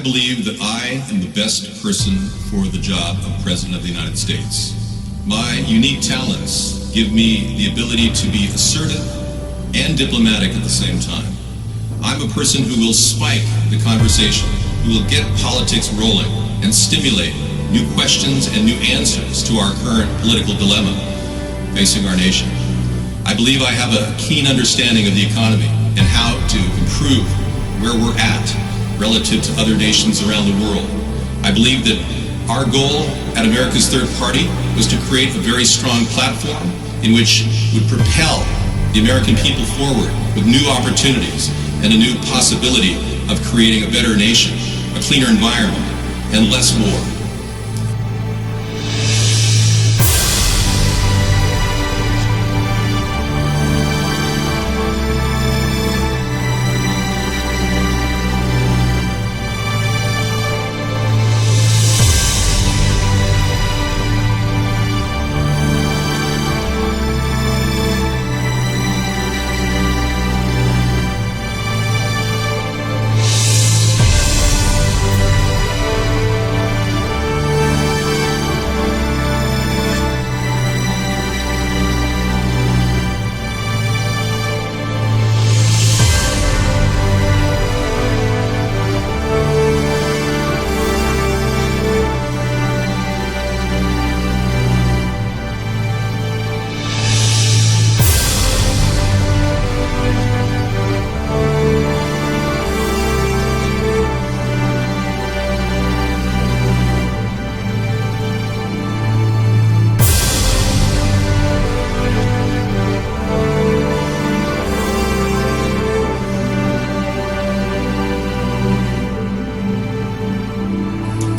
I believe that I am the best person for the job of President of the United States. My unique talents give me the ability to be assertive and diplomatic at the same time. I'm a person who will spike the conversation, who will get politics rolling and stimulate new questions and new answers to our current political dilemma facing our nation. I believe I have a keen understanding of the economy and how to improve where we're at relative to other nations around the world. I believe that our goal at America's Third Party was to create a very strong platform in which would propel the American people forward with new opportunities and a new possibility of creating a better nation, a cleaner environment, and less war.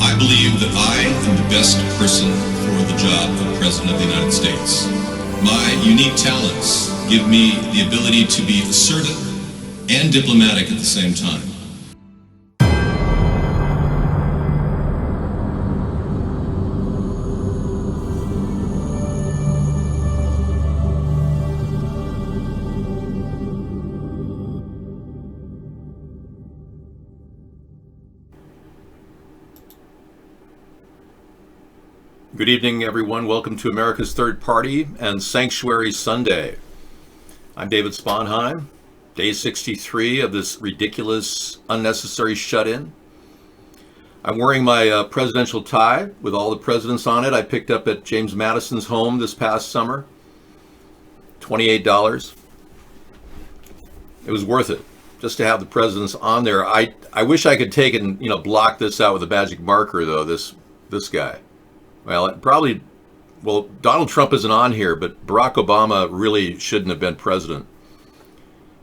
I believe that I am the best person for the job of President of the United States. My unique talents give me the ability to be assertive and diplomatic at the same time. Good evening, everyone. Welcome to America's Third Party and Sanctuary Sunday. I'm David Sponheim, day 63 of this ridiculous, unnecessary shut-in. I'm wearing my presidential tie with all the presidents on it I picked up at James Madison's home this past summer. $28. It was worth it just to have the presidents on there. I wish I could take it and block this out with a magic marker, though, this guy. Well, Donald Trump isn't on here, but Barack Obama really shouldn't have been president.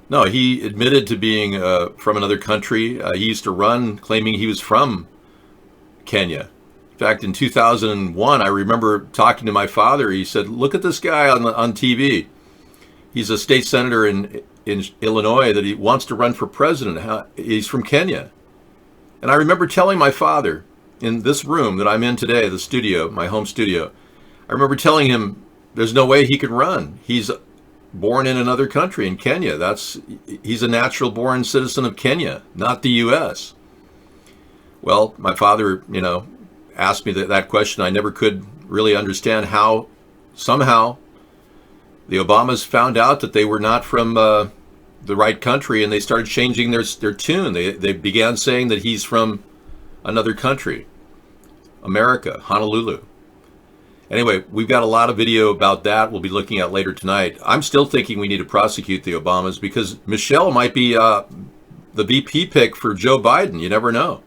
No, he admitted to being from another country. He used to run claiming he was from Kenya. In fact, in 2001, I remember talking to my father. He said, look at this guy on TV. He's a state senator in Illinois that he wants to run for president. He's from Kenya. And I remember telling my father, in this room that I'm in today, the studio, my home studio, I remember telling him there's no way he could run. He's born in another country, in Kenya. He's a natural born citizen of Kenya, not the U.S. Well, my father, asked me that question. I never could really understand how somehow the Obamas found out that they were not from the right country, and they started changing their tune. They began saying that he's from another country, America, Honolulu. Anyway, we've got a lot of video about that we'll be looking at later tonight. I'm still thinking we need to prosecute the Obamas because Michelle might be the VP pick for Joe Biden. You never know.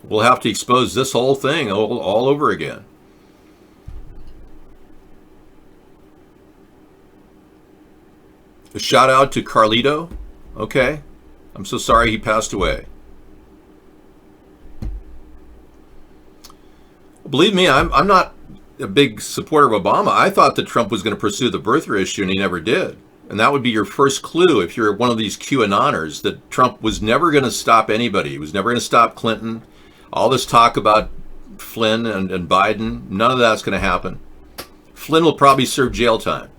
We'll have to expose this whole thing all over again. A shout out to Carlito. Okay. I'm so sorry he passed away. Believe me, I'm not a big supporter of Obama. I thought that Trump was going to pursue the birther issue, and he never did. And that would be your first clue if you're one of these QAnoners, that Trump was never going to stop anybody. He was never going to stop Clinton. All this talk about Flynn and Biden, none of that's going to happen. Flynn will probably serve jail time.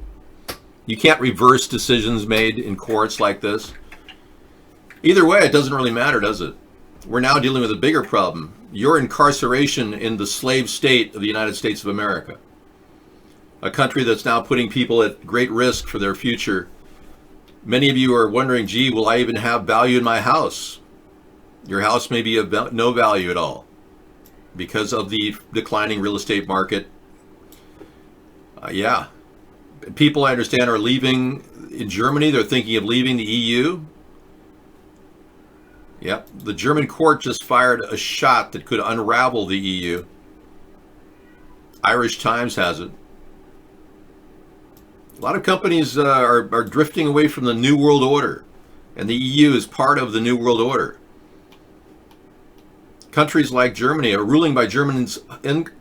You can't reverse decisions made in courts like this. Either way, it doesn't really matter, does it? we're now dealing with a bigger problem. Your incarceration in the slave state of the United States of America, a country that's now putting people at great risk for their future. Many of you are wondering, gee, will I even have value in my house? Your house may be of no value at all because of the declining real estate market. Yeah. People, I understand, are leaving in Germany. They're thinking of leaving the EU. Yep. The German court just fired a shot that could unravel the EU. Irish Times has it. A lot of companies are drifting away from the New World Order, and the EU is part of the New World Order. Countries like Germany, a ruling by Germany's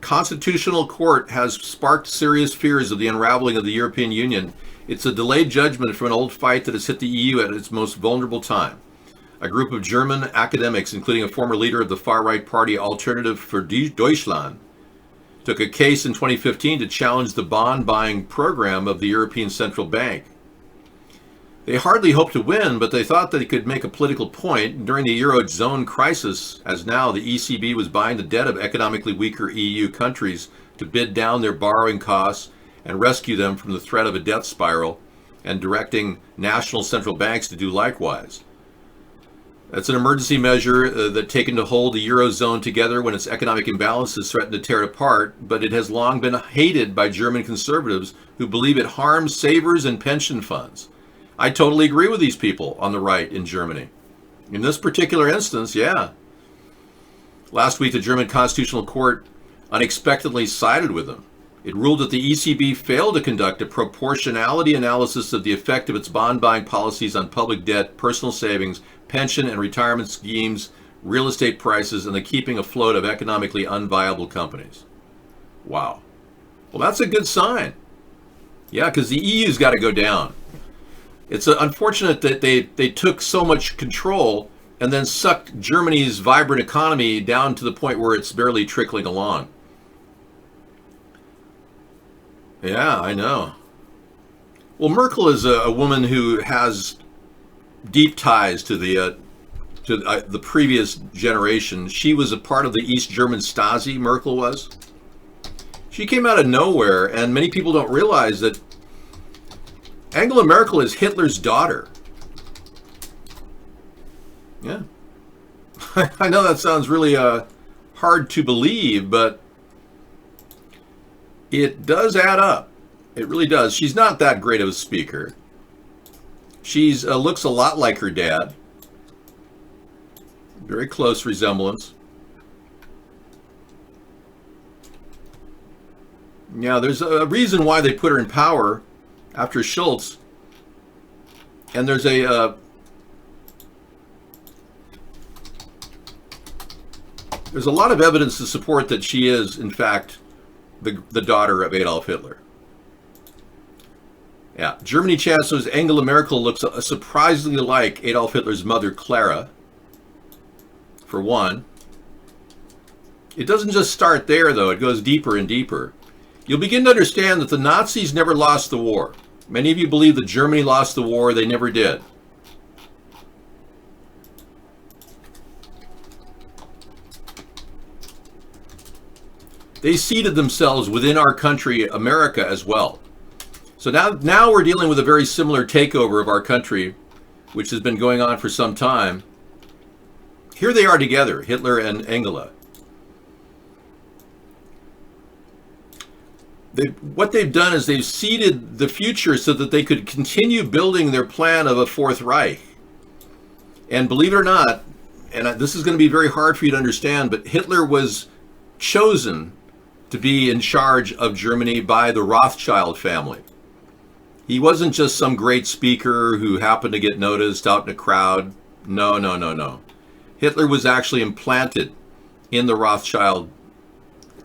constitutional court has sparked serious fears of the unraveling of the European Union. It's a delayed judgment from an old fight that has hit the EU at its most vulnerable time. A group of German academics, including a former leader of the far-right party Alternative für Deutschland, took a case in 2015 to challenge the bond buying program of the European Central Bank. They hardly hoped to win, but they thought they could make a political point. During the Eurozone crisis, as now, the ECB was buying the debt of economically weaker EU countries to bid down their borrowing costs and rescue them from the threat of a debt spiral, and directing national central banks to do likewise. That's an emergency measure that taken to hold the Eurozone together when its economic imbalances threaten to tear it apart, but it has long been hated by German conservatives who believe it harms savers and pension funds. I totally agree with these people on the right in Germany. In this particular instance, yeah. Last week, the German Constitutional Court unexpectedly sided with them. It ruled that the ECB failed to conduct a proportionality analysis of the effect of its bond buying policies on public debt, personal savings, pension and retirement schemes, real estate prices, and the keeping afloat of economically unviable companies. Wow. Well, that's a good sign. Yeah, because the EU's got to go down. It's unfortunate that they took so much control and then sucked Germany's vibrant economy down to the point where it's barely trickling along. Yeah, I know. Well, Merkel is a woman who has deep ties to the previous generation. She was a part of the East German Stasi, Merkel was. She came out of nowhere, and many people don't realize that Angela Merkel is Hitler's daughter. Yeah. I know that sounds really hard to believe, but it does add up. It really does. She's not that great of a speaker. She's looks a lot like her dad. Very close resemblance. Yeah, there's a reason why they put her in power after Schultz. And there's a lot of evidence to support that she is, in fact, the daughter of Adolf Hitler. Yeah, Germany Chancellor Angela Merkel looks surprisingly like Adolf Hitler's mother, Clara, for one. It doesn't just start there, though. It goes deeper and deeper. You'll begin to understand that the Nazis never lost the war. Many of you believe that Germany lost the war. They never did. They seated themselves within our country, America, as well. So now we're dealing with a very similar takeover of our country, which has been going on for some time. Here they are together, Hitler and Angela. What they've done is they've seeded the future so that they could continue building their plan of a Fourth Reich. And believe it or not, and this is going to be very hard for you to understand, but Hitler was chosen to be in charge of Germany by the Rothschild family. He wasn't just some great speaker who happened to get noticed out in a crowd. No, no, no, no. Hitler was actually implanted in the Rothschild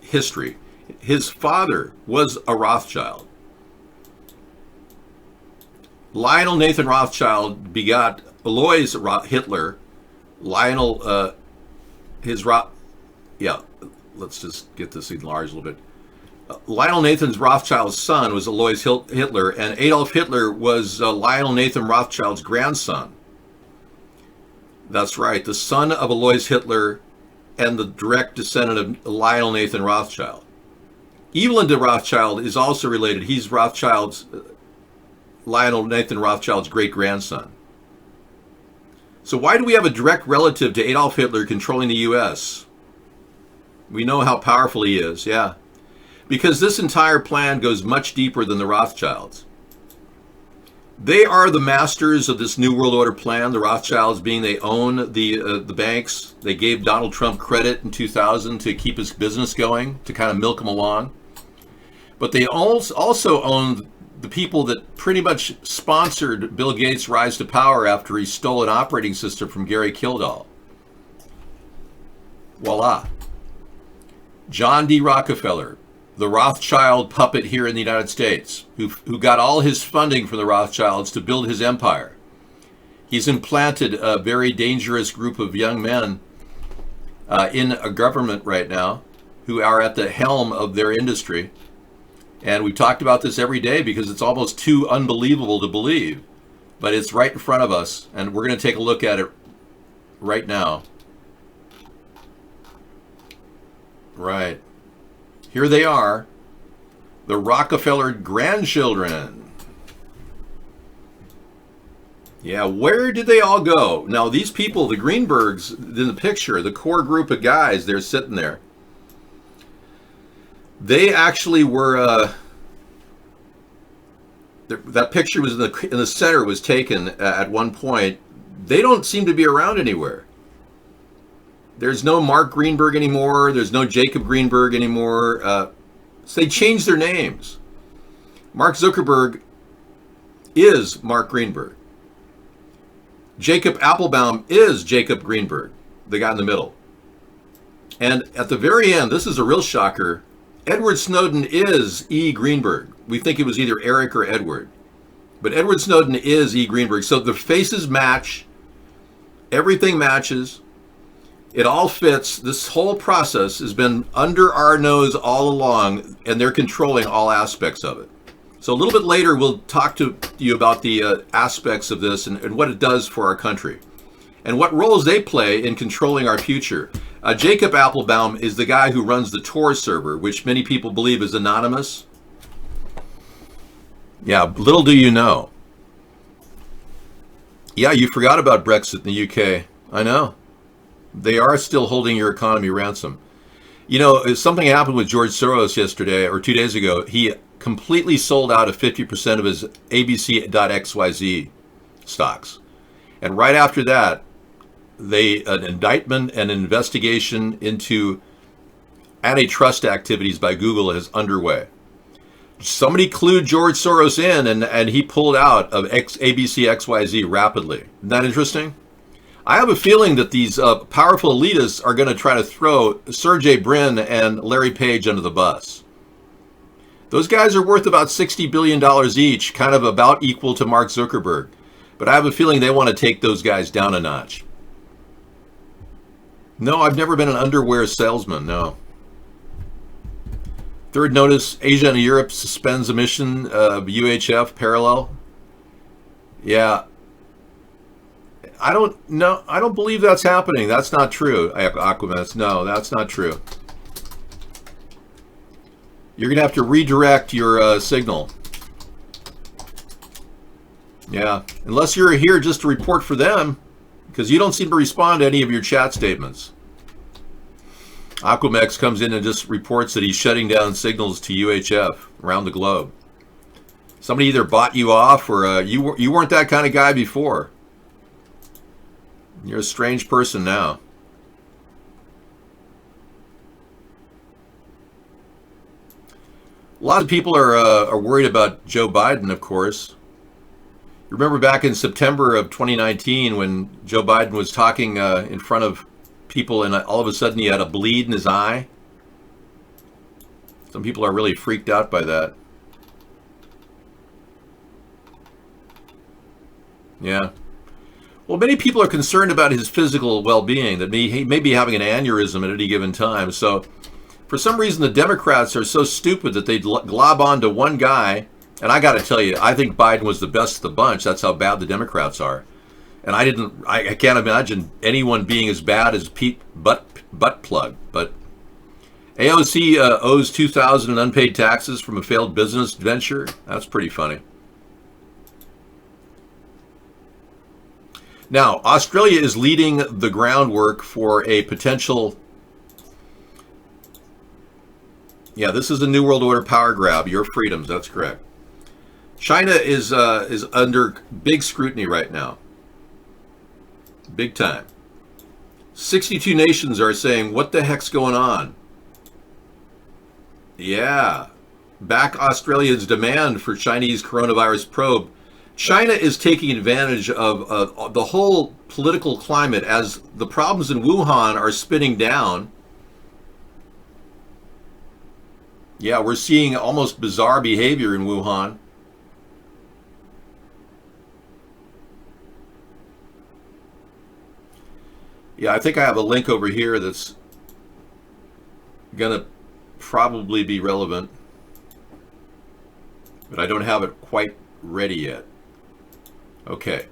history. His father was a Rothschild. Lionel Nathan Rothschild begot Alois Hitler. Lionel, let's just get this enlarged a little bit. Lionel Nathan Rothschild's son was Alois Hitler, and Adolf Hitler was Lionel Nathan Rothschild's grandson. That's right. The son of Alois Hitler and the direct descendant of Lionel Nathan Rothschild. Evelyn de Rothschild is also related. He's Lionel Nathan Rothschild's great-grandson. So why do we have a direct relative to Adolf Hitler controlling the U.S.? We know how powerful he is, yeah. Because this entire plan goes much deeper than the Rothschilds. They are the masters of this New World Order plan, the Rothschilds being they own the banks. They gave Donald Trump credit in 2000 to keep his business going, to kind of milk him along. But they also owned the people that pretty much sponsored Bill Gates' rise to power after he stole an operating system from Gary Kildall. Voila. John D. Rockefeller, the Rothschild puppet here in the United States, who got all his funding from the Rothschilds to build his empire. He's implanted a very dangerous group of young men in a government right now who are at the helm of their industry. And we talked about this every day because it's almost too unbelievable to believe. But it's right in front of us, and we're going to take a look at it right now. Right. Here they are, the Rockefeller grandchildren. Yeah, where did they all go? Now, these people, the Greenbergs in the picture, the core group of guys, they're sitting there. They actually were, that picture was in the center, was taken at one point. They don't seem to be around anywhere. There's no Mark Greenberg anymore. There's no Jacob Greenberg anymore. So they changed their names. Mark Zuckerberg is Mark Greenberg. Jacob Appelbaum is Jacob Greenberg, the guy in the middle. And at the very end, this is a real shocker, Edward Snowden is E. Greenberg. We think it was either Eric or Edward. But Edward Snowden is E. Greenberg. So the faces match. Everything matches. It all fits. This whole process has been under our nose all along, and they're controlling all aspects of it. So a little bit later, we'll talk to you about the aspects of this and what it does for our country and what roles they play in controlling our future. Jacob Appelbaum is the guy who runs the Tor server, which many people believe is anonymous. Yeah, little do you know. Yeah, you forgot about Brexit in the UK. I know. They are still holding your economy ransom. You know, something happened with George Soros yesterday or 2 days ago. He completely sold out of 50% of his ABC.XYZ stocks. And right after that, an indictment and investigation into antitrust activities by Google is underway. Somebody clued George Soros in, and he pulled out of ABC.XYZ rapidly. Isn't that interesting? I have a feeling that these powerful elitists are going to try to throw Sergey Brin and Larry Page under the bus. Those guys are worth about $60 billion each, kind of about equal to Mark Zuckerberg. But I have a feeling they want to take those guys down a notch. No, I've never been an underwear salesman, no. Third notice, Asia and Europe suspends emission of UHF parallel. Yeah. I don't believe that's happening. That's not true, Aquamets. No, that's not true. You're going to have to redirect your signal. Yeah, unless you're here just to report for them, because you don't seem to respond to any of your chat statements. Aquamex comes in and just reports that he's shutting down signals to UHF around the globe. Somebody either bought you off or you weren't that kind of guy before. You're a strange person now. A lot of people are worried about Joe Biden, of course. You remember back in September of 2019 when Joe Biden was talking in front of people and all of a sudden he had a bleed in his eye? Some people are really freaked out by that. Yeah. Well, many people are concerned about his physical well-being, that he may be having an aneurysm at any given time. So for some reason, the Democrats are so stupid that they glob onto one guy. And I got to tell you, I think Biden was the best of the bunch. That's how bad the Democrats are. And I can't imagine anyone being as bad as Pete Buttplug. But AOC owes $2,000 in unpaid taxes from a failed business venture. That's pretty funny. Now, Australia is leading the groundwork for a potential... Yeah, this is a New World Order power grab. Your freedoms, that's correct. China is under big scrutiny right now. Big time. 62 nations are saying, what the heck's going on? Yeah. Back Australia's demand for Chinese coronavirus probe. China is taking advantage of the whole political climate as the problems in Wuhan are spinning down. Yeah, we're seeing almost bizarre behavior in Wuhan. Yeah, I think I have a link over here that's gonna probably be relevant, but I don't have it quite ready yet. Okay.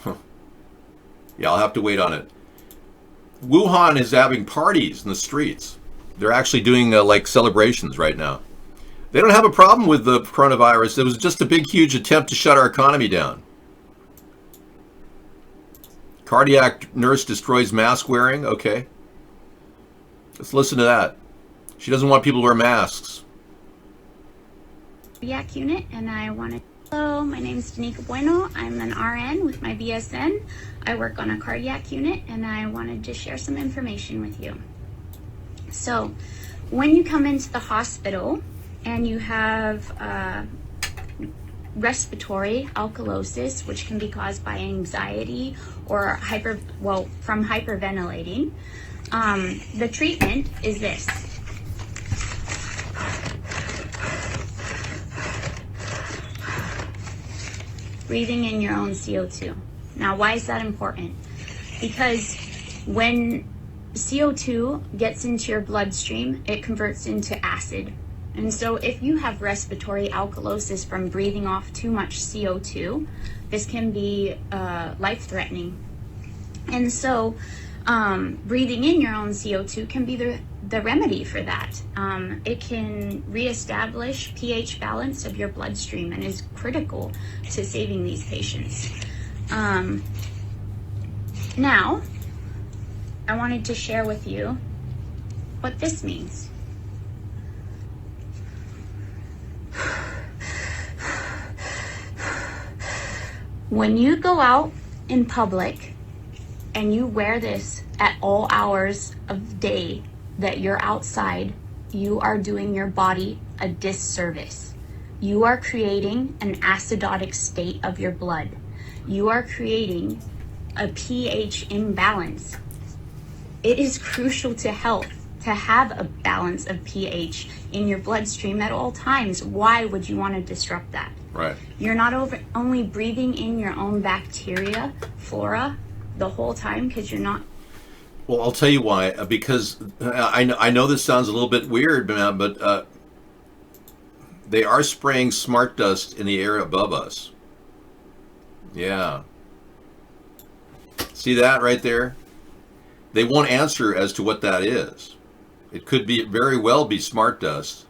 Huh. Yeah, I'll have to wait on it. Wuhan is having parties in the streets. They're actually doing like celebrations right now. They don't have a problem with the coronavirus. It was just a big, huge attempt to shut our economy down. Cardiac nurse destroys mask wearing. Okay. Let's listen to that. She doesn't want people to wear masks. Cardiac unit, and I want to... Hello, my name is Danica Bueno. I'm an RN with my BSN. I work on a cardiac unit, and I wanted to share some information with you. So, when you come into the hospital and you have respiratory alkalosis, which can be caused by anxiety or from hyperventilating, the treatment is this. Breathing in your own CO2. Now, why is that important? Because when CO2 gets into your bloodstream, it converts into acid. And so if you have respiratory alkalosis from breathing off too much CO2, this can be life-threatening. And so breathing in your own CO2 can be the remedy for that. It can reestablish pH balance of your bloodstream and is critical to saving these patients. Now, I wanted to share with you what this means. When you go out in public and you wear this at all hours of day that you're outside, you are doing your body a disservice. You are creating an acidotic state of your blood. You are creating a pH imbalance. It is crucial to health to have a balance of pH in your bloodstream at all times. Why would you want to disrupt that? Right. You're not only breathing in your own bacteria, flora, the whole time because you're not. Well, I'll tell you why. Because I know this sounds a little bit weird, but they are spraying smart dust in the air above us. Yeah. See that right there? They won't answer as to what that is. It could be very well be smart dust.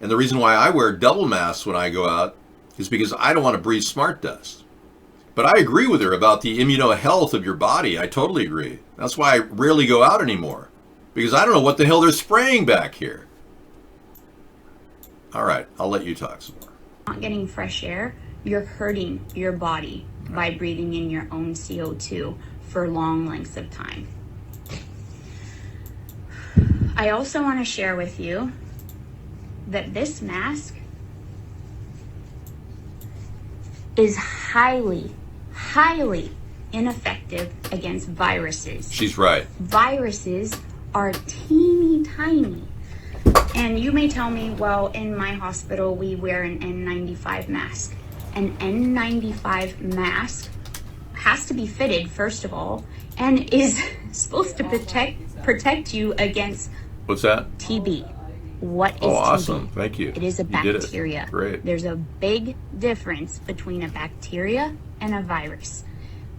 And the reason why I wear double masks when I go out is because I don't want to breathe smart dust. But I agree with her about the immunohealth of your body. I totally agree. That's why I rarely go out anymore. Because I don't know what the hell they're spraying back here. All right, I'll let you talk some more. Not getting fresh air, you're hurting your body by breathing in your own CO2 for long lengths of time. I also want to share with you that this mask is highly ineffective against viruses. She's right. Viruses are teeny tiny. And you may tell me, well, in my hospital, we wear an N95 mask. An N95 mask has to be fitted, first of all, and is supposed to protect you against What's that? TB. What is Oh, TB? awesome. Thank you. It is a You did it. bacteria. Great. There's a big difference between a bacteria and a virus,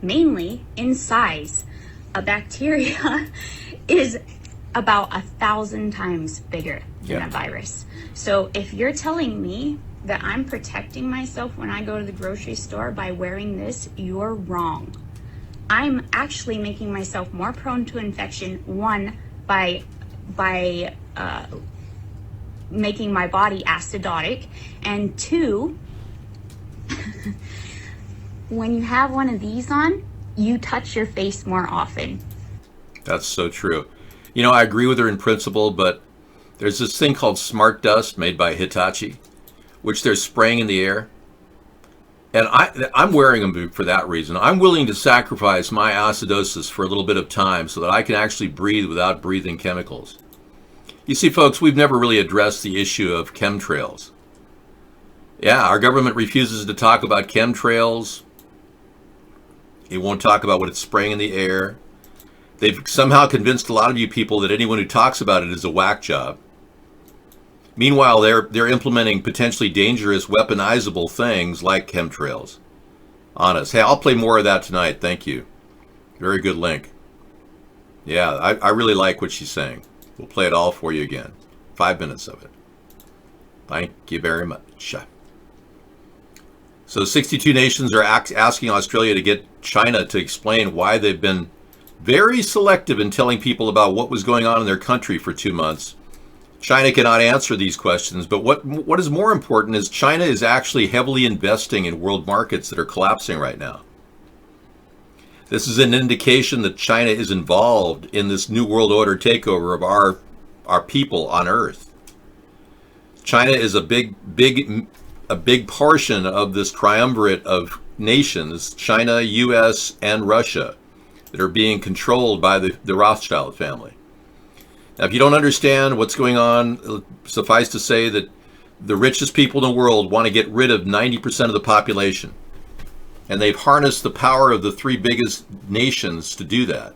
mainly in size. A bacteria is about 1,000 times bigger than Yeah. a virus. So if you're telling me that I'm protecting myself when I go to the grocery store by wearing this, you're wrong. I'm actually making myself more prone to infection, one, by making my body acidotic, and two, when you have one of these on, you touch your face more often. That's so true. You know, I agree with her in principle, but there's this thing called smart dust made by Hitachi, which they're spraying in the air. And I'm wearing them for that reason. I'm willing to sacrifice my acidosis for a little bit of time so that I can actually breathe without breathing chemicals. You see, folks, we've never really addressed the issue of chemtrails. Yeah, our government refuses to talk about chemtrails. It won't talk about what it's spraying in the air. They've somehow convinced a lot of you people that anyone who talks about it is a whack job. Meanwhile, they're implementing potentially dangerous, weaponizable things like chemtrails on us. Hey, I'll play more of that tonight. Thank you. Very good link. Yeah, I really like what she's saying. We'll play it all for you again. 5 minutes of it. Thank you very much. So 62 nations are asking Australia to get China to explain why they've been very selective in telling people about what was going on in their country for 2 months. China cannot answer these questions, but what is more important is China is actually heavily investing in world markets that are collapsing right now. This is an indication that China is involved in this new world order takeover of our people on Earth. China is a big portion of this triumvirate of nations, China, US, and Russia, that are being controlled by the Rothschild family. Now, if you don't understand what's going on, suffice to say that the richest people in the world want to get rid of 90% of the population. And they've harnessed the power of the 3 biggest nations to do that.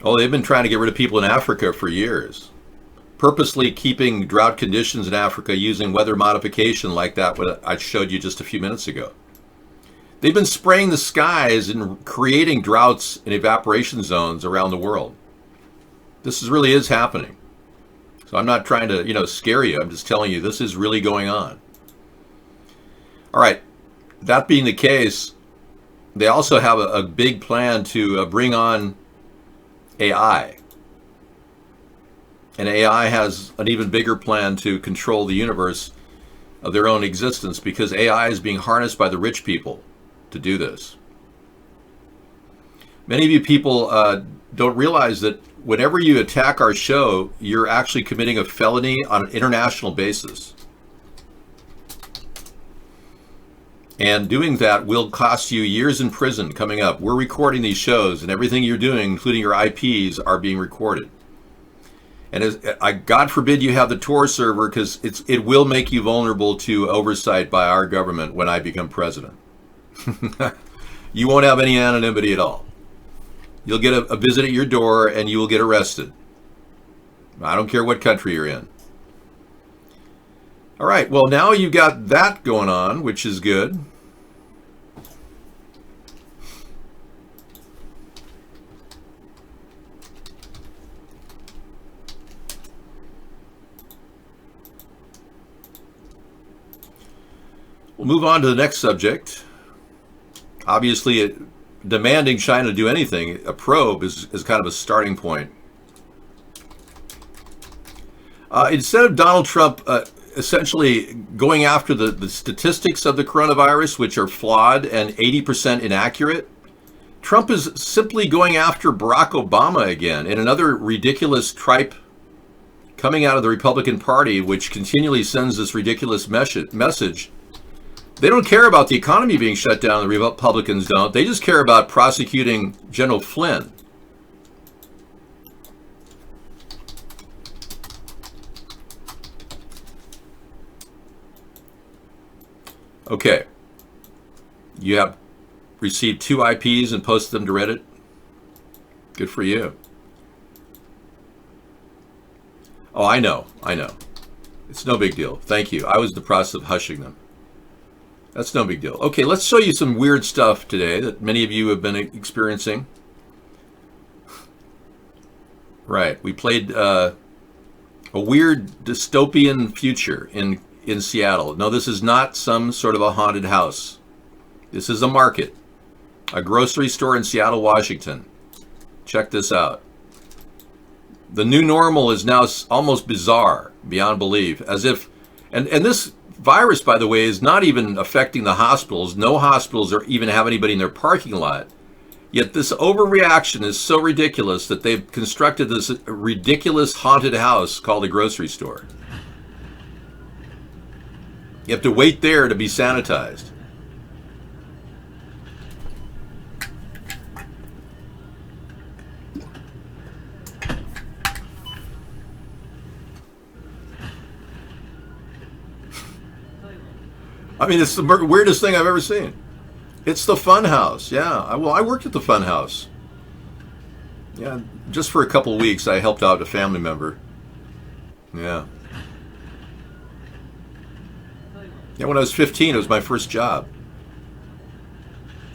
Oh, they've been trying to get rid of people in Africa for years, purposely keeping drought conditions in Africa using weather modification like that what I showed you just a few minutes ago. They've been spraying the skies and creating droughts and evaporation zones around the world. This really is happening. So I'm not trying to, scare you. I'm just telling you this is really going on. All right. That being the case, they also have a big plan to bring on AI. And AI has an even bigger plan to control the universe of their own existence because AI is being harnessed by the rich people to do this. Many of you people don't realize that whenever you attack our show, you're actually committing a felony on an international basis. And doing that will cost you years in prison coming up. We're recording these shows, and everything you're doing, including your IPs, are being recorded. And God forbid you have the Tor server, because it will make you vulnerable to oversight by our government when I become president. You won't have any anonymity at all. You'll get a visit at your door, and you will get arrested. I don't care what country you're in. All right, well, now you've got that going on, which is good. We'll move on to the next subject. Obviously, demanding China to do anything, a probe is kind of a starting point. Instead of Donald Trump essentially going after the statistics of the coronavirus, which are flawed and 80% inaccurate, Trump is simply going after Barack Obama again in another ridiculous tripe coming out of the Republican Party, which continually sends this ridiculous message. They don't care about the economy being shut down, the Republicans don't. They just care about prosecuting General Flynn. Okay, you have received 2 IPs and posted them to Reddit. Good for you. Oh, I know. It's no big deal. Thank you. I was in the process of hushing them. That's no big deal. Okay, let's show you some weird stuff today that many of you have been experiencing. Right, we played a weird dystopian future in Seattle. No, this is not some sort of a haunted house. This is a market, a grocery store in Seattle, Washington. Check this out. The new normal is now almost bizarre, beyond belief, as if, and this virus, by the way, is not even affecting the hospitals. No hospitals or even have anybody in their parking lot. Yet this overreaction is so ridiculous that they've constructed this ridiculous haunted house called a grocery store. You have to wait there to be sanitized. I mean, it's the weirdest thing I've ever seen. It's the Fun House. Yeah, well, I worked at the Fun House. Yeah, just for a couple of weeks, I helped out a family member. Yeah. Yeah, when I was 15, it was my first job.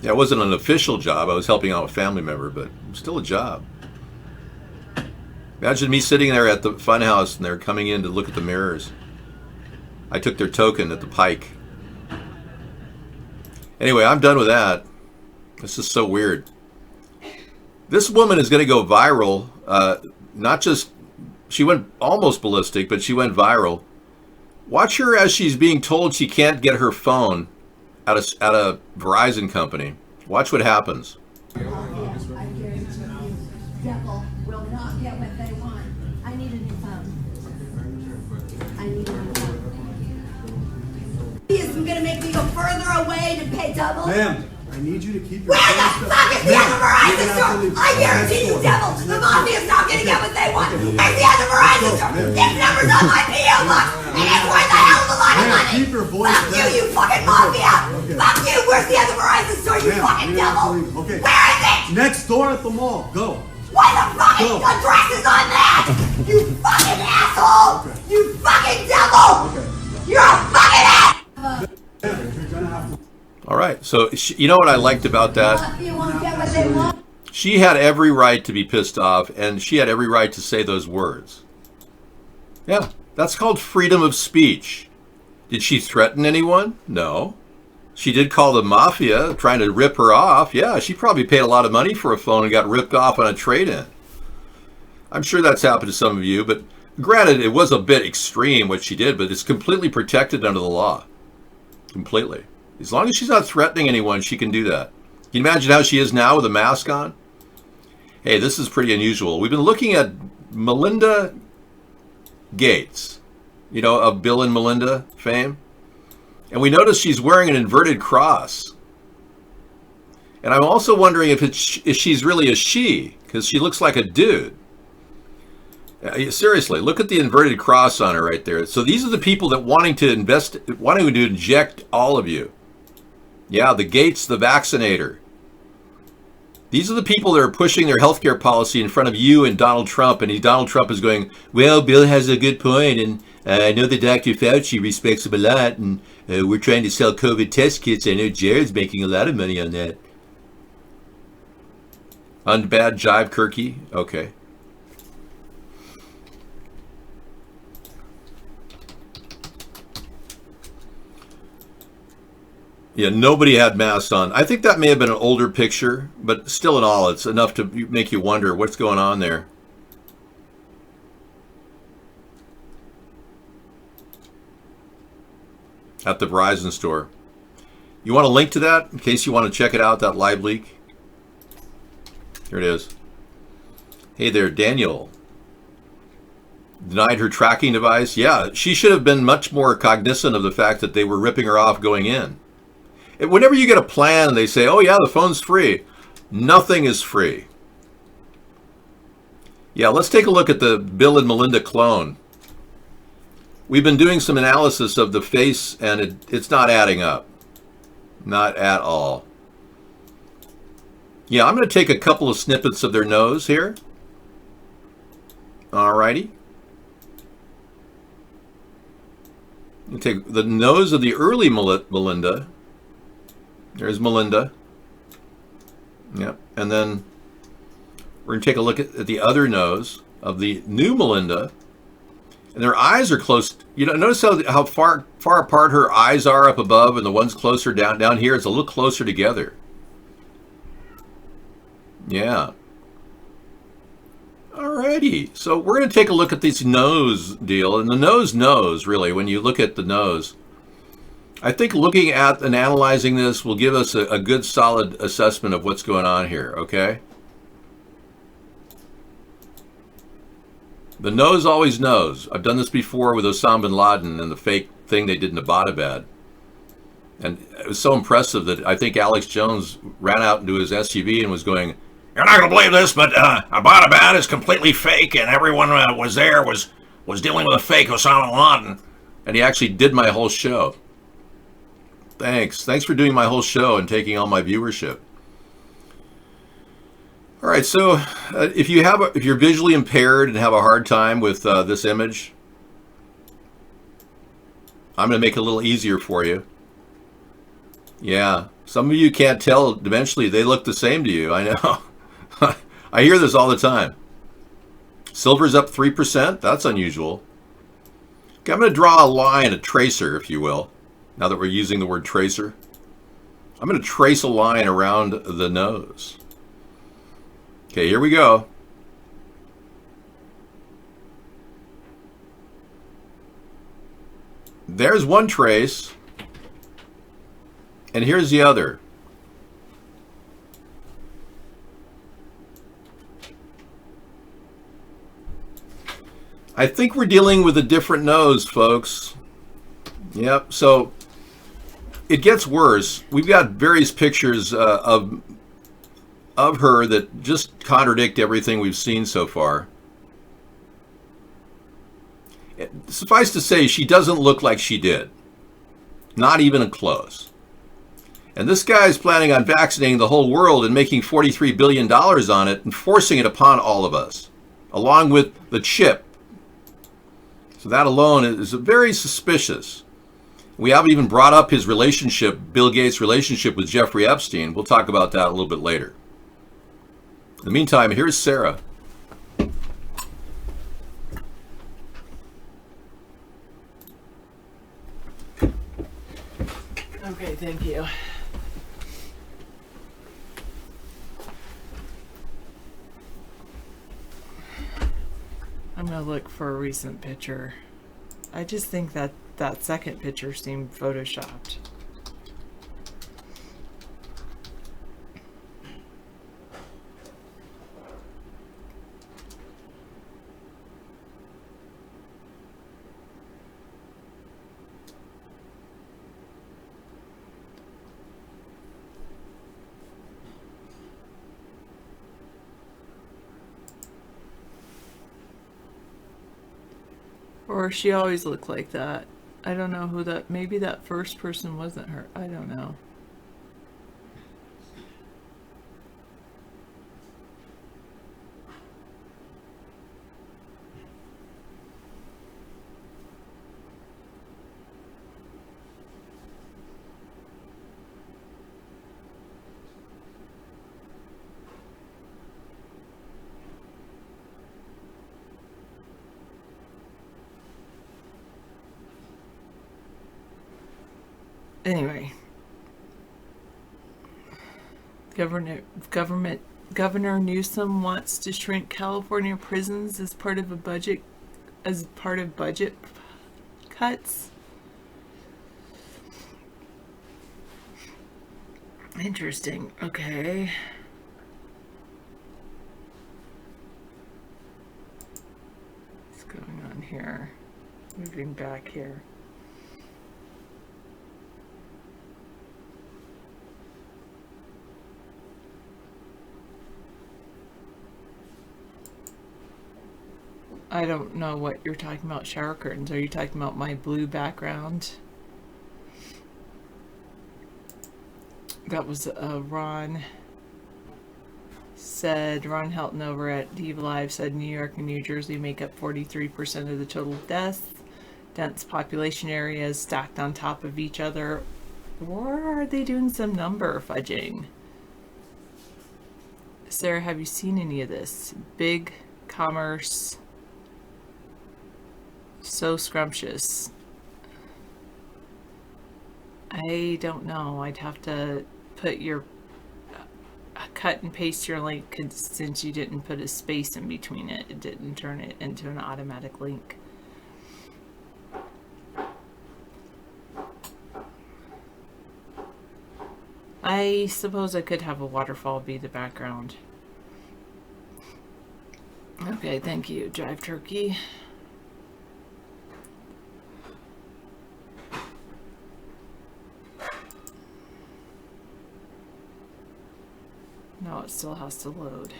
Yeah, it wasn't an official job. I was helping out a family member, but it was still a job. Imagine me sitting there at the Fun House and they're coming in to look at the mirrors. I took their token at the Pike. Anyway, I'm done with that. This is so weird. This woman is going to go viral. Not just, she went almost ballistic, but she went viral. Watch her as she's being told she can't get her phone at a Verizon company. Watch what happens. I guarantee you, devil will not get what they want. I need a new phone. I need a new phone. He isn't gonna make me go further away to pay double. Ma'am, I need you to keep your Where the fuck is the other Verizon store? I guarantee you, devil, the mafia's not gonna get what they want. It's the other Verizon store. This number's on my PO box, and it's worth a hell of a lot of Ma'am, money. keep your voice Fuck you, down. you fucking mafia. Fuck you. Where's the other Verizon store, you Ma'am, fucking you're gonna devil? have to leave. Okay. Where is it? Next door at the mall. Go. Why the fucking Go. address is on that? You fucking asshole! You fucking devil! You're a fucking ass! You're gonna have to. All right, so you know what I liked about that? You won't get what they want. She had every right to be pissed off, and she had every right to say those words. Yeah, that's called freedom of speech. Did she threaten anyone? No. She did call the mafia trying to rip her off. Yeah, she probably paid a lot of money for a phone and got ripped off on a trade-in. I'm sure that's happened to some of you, but granted, it was a bit extreme what she did, but it's completely protected under the law. Completely. As long as she's not threatening anyone, she can do that. Can you imagine how she is now with a mask on? Hey, this is pretty unusual. We've been looking at Melinda Gates, you know, of Bill and Melinda fame. And we notice she's wearing an inverted cross. And I'm also wondering if she's really a she, because she looks like a dude. Seriously, look at the inverted cross on her right there. So these are the people that wanting to inject all of you. Yeah, the Gates, the vaccinator. These are the people that are pushing their healthcare policy in front of you and Donald Trump. And Donald Trump is going, well, Bill has a good point, and I know that Dr. Fauci respects him a lot, and we're trying to sell COVID test kits. I know Jared's making a lot of money on that. Unbad jive, Kirky? Okay. Yeah, nobody had masks on. I think that may have been an older picture, but still in all, it's enough to make you wonder what's going on there. At the Verizon store. You want a link to that in case you want to check it out, that live leak? Here it is. Hey there, Daniel. Denied her tracking device? Yeah, she should have been much more cognizant of the fact that they were ripping her off going in. Whenever you get a plan, they say, oh yeah, the phone's free. Nothing is free. Yeah, let's take a look at the Bill and Melinda clone. We've been doing some analysis of the face, and it's not adding up. Not at all. Yeah, I'm going to take a couple of snippets of their nose here. Alrighty. You take the nose of the early Melinda. There's Melinda. Yep. And then we're going to take a look at the other nose of the new Melinda. And their eyes are close. You know, notice how far apart her eyes are up above, and the ones closer down here, it's a little closer together. Yeah. Alrighty. So we're going to take a look at this nose deal. And the nose, really, when you look at the nose, I think looking at and analyzing this will give us a good solid assessment of what's going on here, okay? The nose always knows. I've done this before with Osama bin Laden and the fake thing they did in Abbottabad. And it was so impressive that I think Alex Jones ran out into his SUV and was going, "You're not going to believe this, but Abbottabad is completely fake, and everyone was there was dealing with a fake Osama bin Laden." And he actually did my whole show. Thanks for doing my whole show and taking all my viewership. All right, so if you're visually impaired and have a hard time with this image, I'm going to make it a little easier for you. Yeah, some of you can't tell dimensionally; they look the same to you. I know. I hear this all the time. Silver's up 3%. That's unusual. Okay, I'm going to draw a line, a tracer, if you will. Now that we're using the word tracer, I'm going to trace a line around the nose. Okay, here we go. There's one trace, and here's the other. I think we're dealing with a different nose, folks. Yep, so it gets worse. We've got various pictures of her that just contradict everything we've seen so far. Suffice to say, she doesn't look like she did. Not even close. And this guy's planning on vaccinating the whole world and making $43 billion on it and forcing it upon all of us, along with the chip. So that alone is very suspicious. We haven't even brought up his relationship, Bill Gates' relationship with Jeffrey Epstein. We'll talk about that a little bit later. In the meantime, here's Sarah. Okay, thank you. I'm gonna look for a recent picture. I just think that that second picture seemed photoshopped. Or she always looked like that. I don't know who that, maybe that first person wasn't her. I don't know. Anyway, Governor Newsom wants to shrink California prisons as part of budget cuts. Interesting. Okay. What's going on here? Moving back here. I don't know what you're talking about, shower curtains. Are you talking about my blue background? That was Ron Helton over at DV Live said New York and New Jersey make up 43% of the total deaths dense population areas stacked on top of each other, or are they doing some number fudging? Sarah, have you seen any of this? Big commerce, so scrumptious. I don't know. I'd have to put your cut and paste your link, 'cause since you didn't put a space in between it, it didn't turn it into an automatic link. I suppose I could have a waterfall be the background. Okay, thank you, Jive Turkey. No, it still has to load.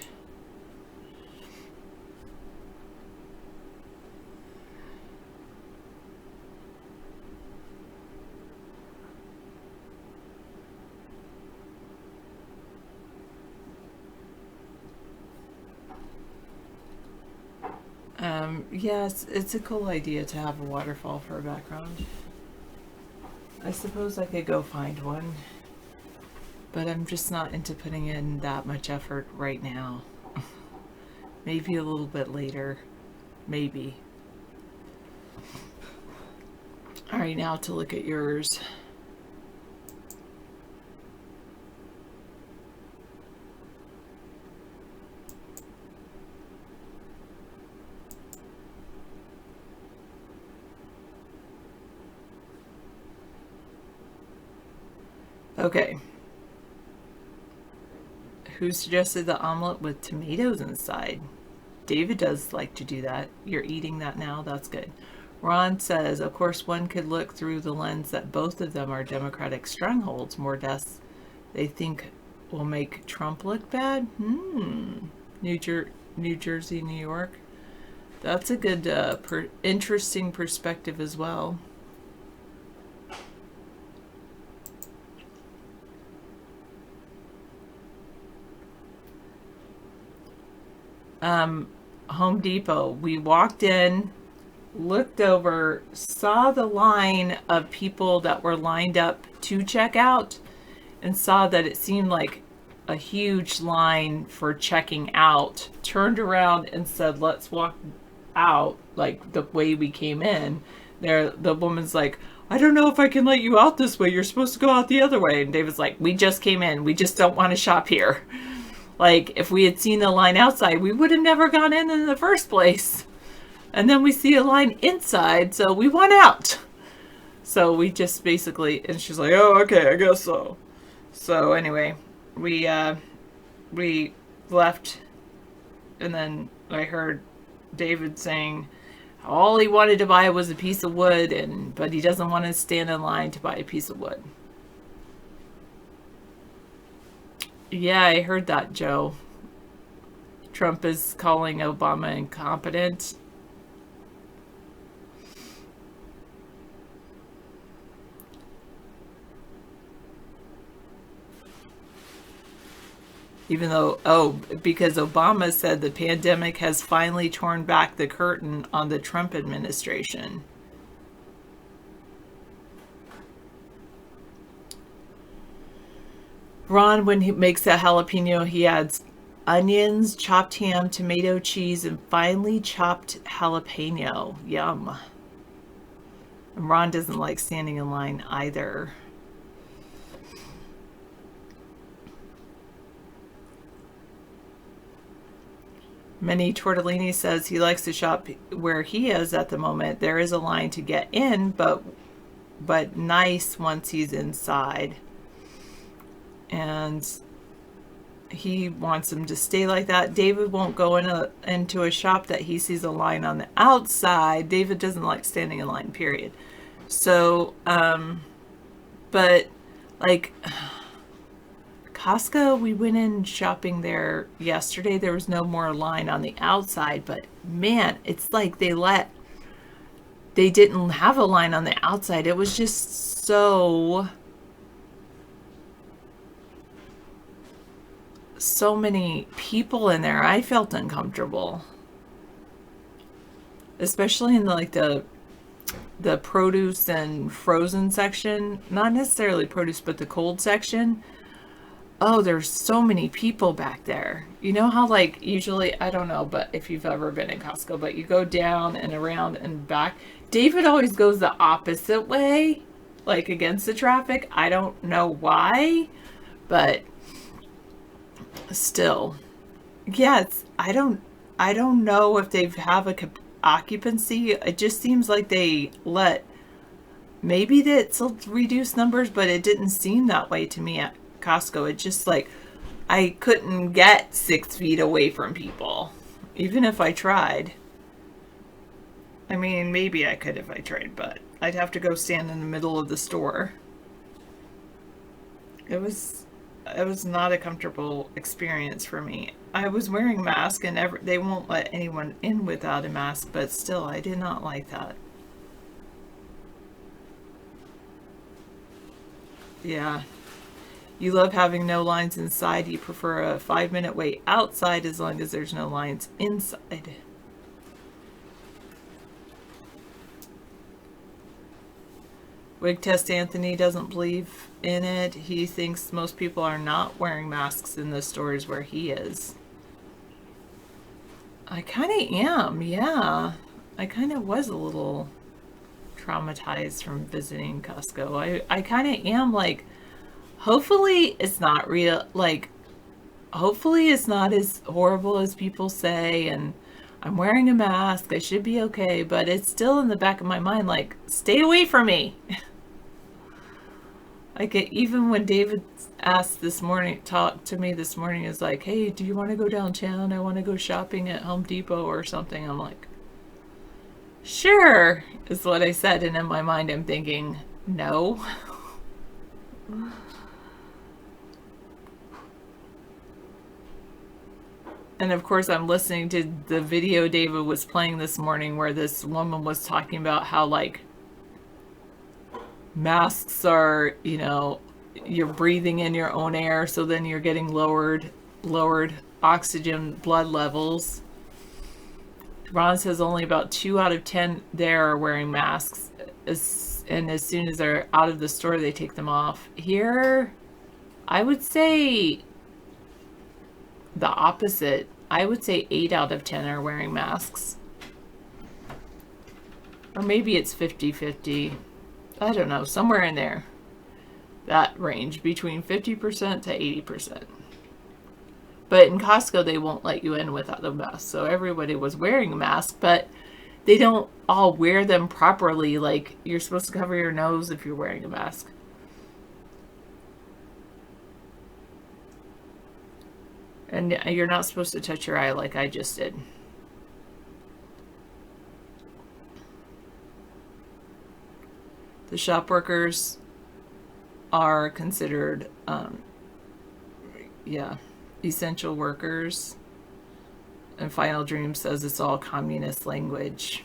Yes, it's a cool idea to have a waterfall for a background. I suppose I could go find one, but I'm just not into putting in that much effort right now. Maybe a little bit later. Maybe. Alright, now to look at yours. Okay. Who suggested the omelet with tomatoes inside? David does like to do that. You're eating that now? That's good. Ron says, of course, one could look through the lens that both of them are Democratic strongholds. More deaths they think will make Trump look bad? New Jersey, New York. That's a good, interesting perspective as well. Home Depot. We walked in, looked over, saw the line of people that were lined up to check out, and saw that it seemed like a huge line for checking out. Turned around and said, let's walk out like the way we came in. There, the woman's like, I don't know if I can let you out this way. You're supposed to go out the other way. And David's like, we just came in. We just don't want to shop here. Like, if we had seen the line outside, we would have never gone in the first place. And then we see a line inside, so we want out. So we just basically, and she's like, oh, okay, I guess so. So anyway, we left, and then I heard David saying all he wanted to buy was a piece of wood, but he doesn't want to stand in line to buy a piece of wood. Yeah, I heard that, Joe. Trump is calling Obama incompetent. Even though, because Obama said the pandemic has finally torn back the curtain on the Trump administration. Ron, when he makes a jalapeno, he adds onions, chopped ham, tomato, cheese, and finely chopped jalapeno. Yum. And Ron doesn't like standing in line either. Minnie Tortellini says he likes to shop where he is at the moment. There is a line to get in, but nice once he's inside. And he wants him to stay like that. David won't go into a shop that he sees a line on the outside. David doesn't like standing in line, period. So, but like Costco, we went in shopping there yesterday. There was no more line on the outside, but man, it's like they didn't have a line on the outside. It was just so many people in there. I felt uncomfortable, especially in the the produce and frozen section, not necessarily produce, but the cold section. Oh, there's so many people back there. You know how, like, usually, I don't know, but if you've ever been in Costco, but you go down and around and back. David always goes the opposite way, like against the traffic. I don't know why, but still. Yes, I don't know if they have a occupancy. It just seems like they let, maybe that's reduced numbers, but it didn't seem that way to me at Costco. It just like, I couldn't get 6 feet away from people, even if I tried. I mean, maybe I could if I tried, but I'd have to go stand in the middle of the store. It was not a comfortable experience for me. I was wearing a mask, and they won't let anyone in without a mask, but still, I did not like that. Yeah. You love having no lines inside. You prefer a 5-minute wait outside as long as there's no lines inside. Wig Test Anthony doesn't believe in it. He thinks most people are not wearing masks in the stores where he is. I kind of am, yeah. I kind of was a little traumatized from visiting Costco. I kind of am like, hopefully it's not real, like, hopefully it's not as horrible as people say, and I'm wearing a mask, I should be okay, but it's still in the back of my mind, like, stay away from me. Like, even when David asked this morning, talked to me this morning, is like, hey, do you want to go downtown? I want to go shopping at Home Depot or something. I'm like, sure, is what I said. And in my mind, I'm thinking, no. And of course, I'm listening to the video David was playing this morning where this woman was talking about how, like, masks are, you know, you're breathing in your own air, so then you're getting lowered oxygen blood levels. Ron says only about 2 out of 10 there are wearing masks, and as soon as they're out of the store, they take them off. Here, I would say the opposite. I would say 8 out of 10 are wearing masks. Or maybe it's 50-50. I don't know, somewhere in there. That range, between 50% to 80%. But in Costco, they won't let you in without a mask. So everybody was wearing a mask, but they don't all wear them properly. Like, you're supposed to cover your nose if you're wearing a mask. And you're not supposed to touch your eye like I just did. The shop workers are considered, essential workers. And Final Dream says it's all communist language.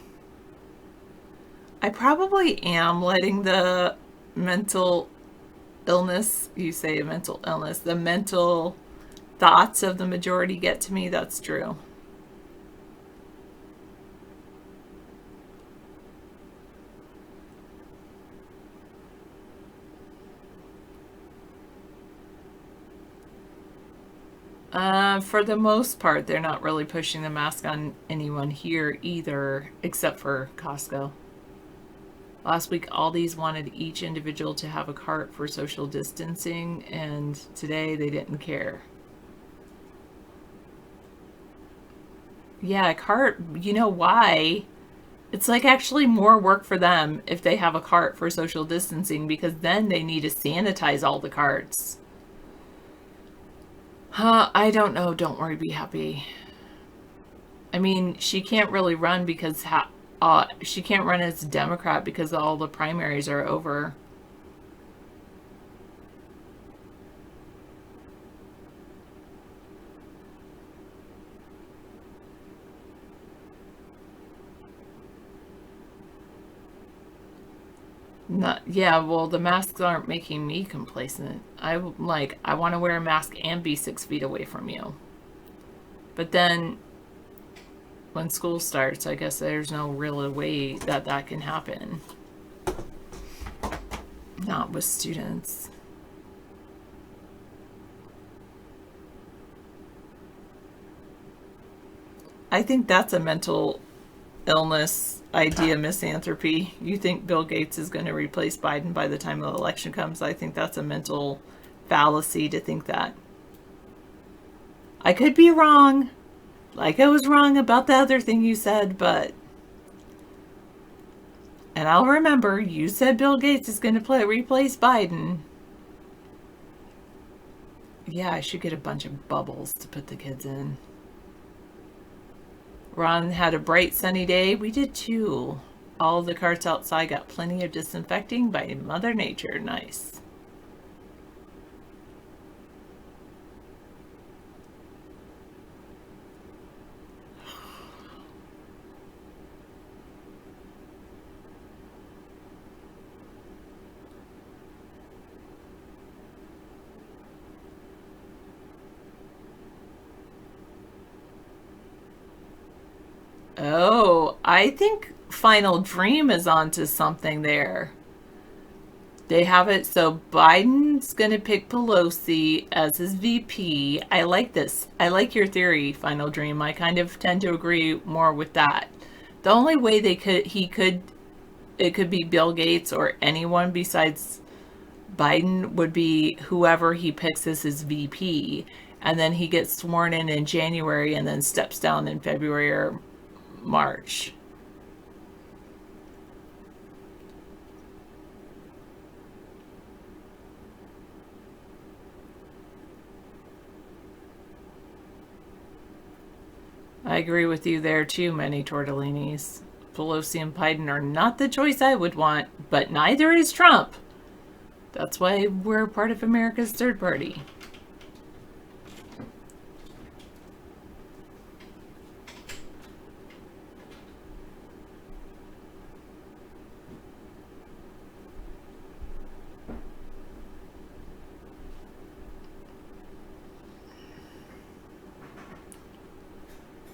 I probably am letting the mental illness, you say mental illness, the mental thoughts of the majority get to me. That's true. For the most part, they're not really pushing the mask on anyone here either, except for Costco. Last week, Aldi's wanted each individual to have a cart for social distancing, and today they didn't care. Yeah, a cart, you know why? It's like actually more work for them if they have a cart for social distancing, because then they need to sanitize all the carts. I don't know. Don't worry, be happy. I mean, she can't really run because she can't run as a Democrat because all the primaries are over. Well, the masks aren't making me complacent. I want to wear a mask and be 6 feet away from you. But then when school starts, I guess there's no real way that can happen. Not with students. I think that's a mental illness idea, misanthropy. You think Bill Gates is going to replace Biden by the time the election comes? I think that's a mental fallacy to think that. I could be wrong, like I was wrong about the other thing you said, but... And I'll remember, you said Bill Gates is going to replace Biden. Yeah, I should get a bunch of bubbles to put the kids in. Ron had a bright sunny day. We did too. All the carts outside got plenty of disinfecting by Mother Nature. Nice. Oh, I think Final Dream is onto something there. They have it so Biden's going to pick Pelosi as his VP. I like this. I like your theory, Final Dream. I kind of tend to agree more with that. The only way it could be Bill Gates or anyone besides Biden would be whoever he picks as his VP. And then he gets sworn in January and then steps down in February or March. I agree with you there too, many tortellinis. Pelosi and Biden are not the choice I would want, but neither is Trump. That's why we're part of America's third party.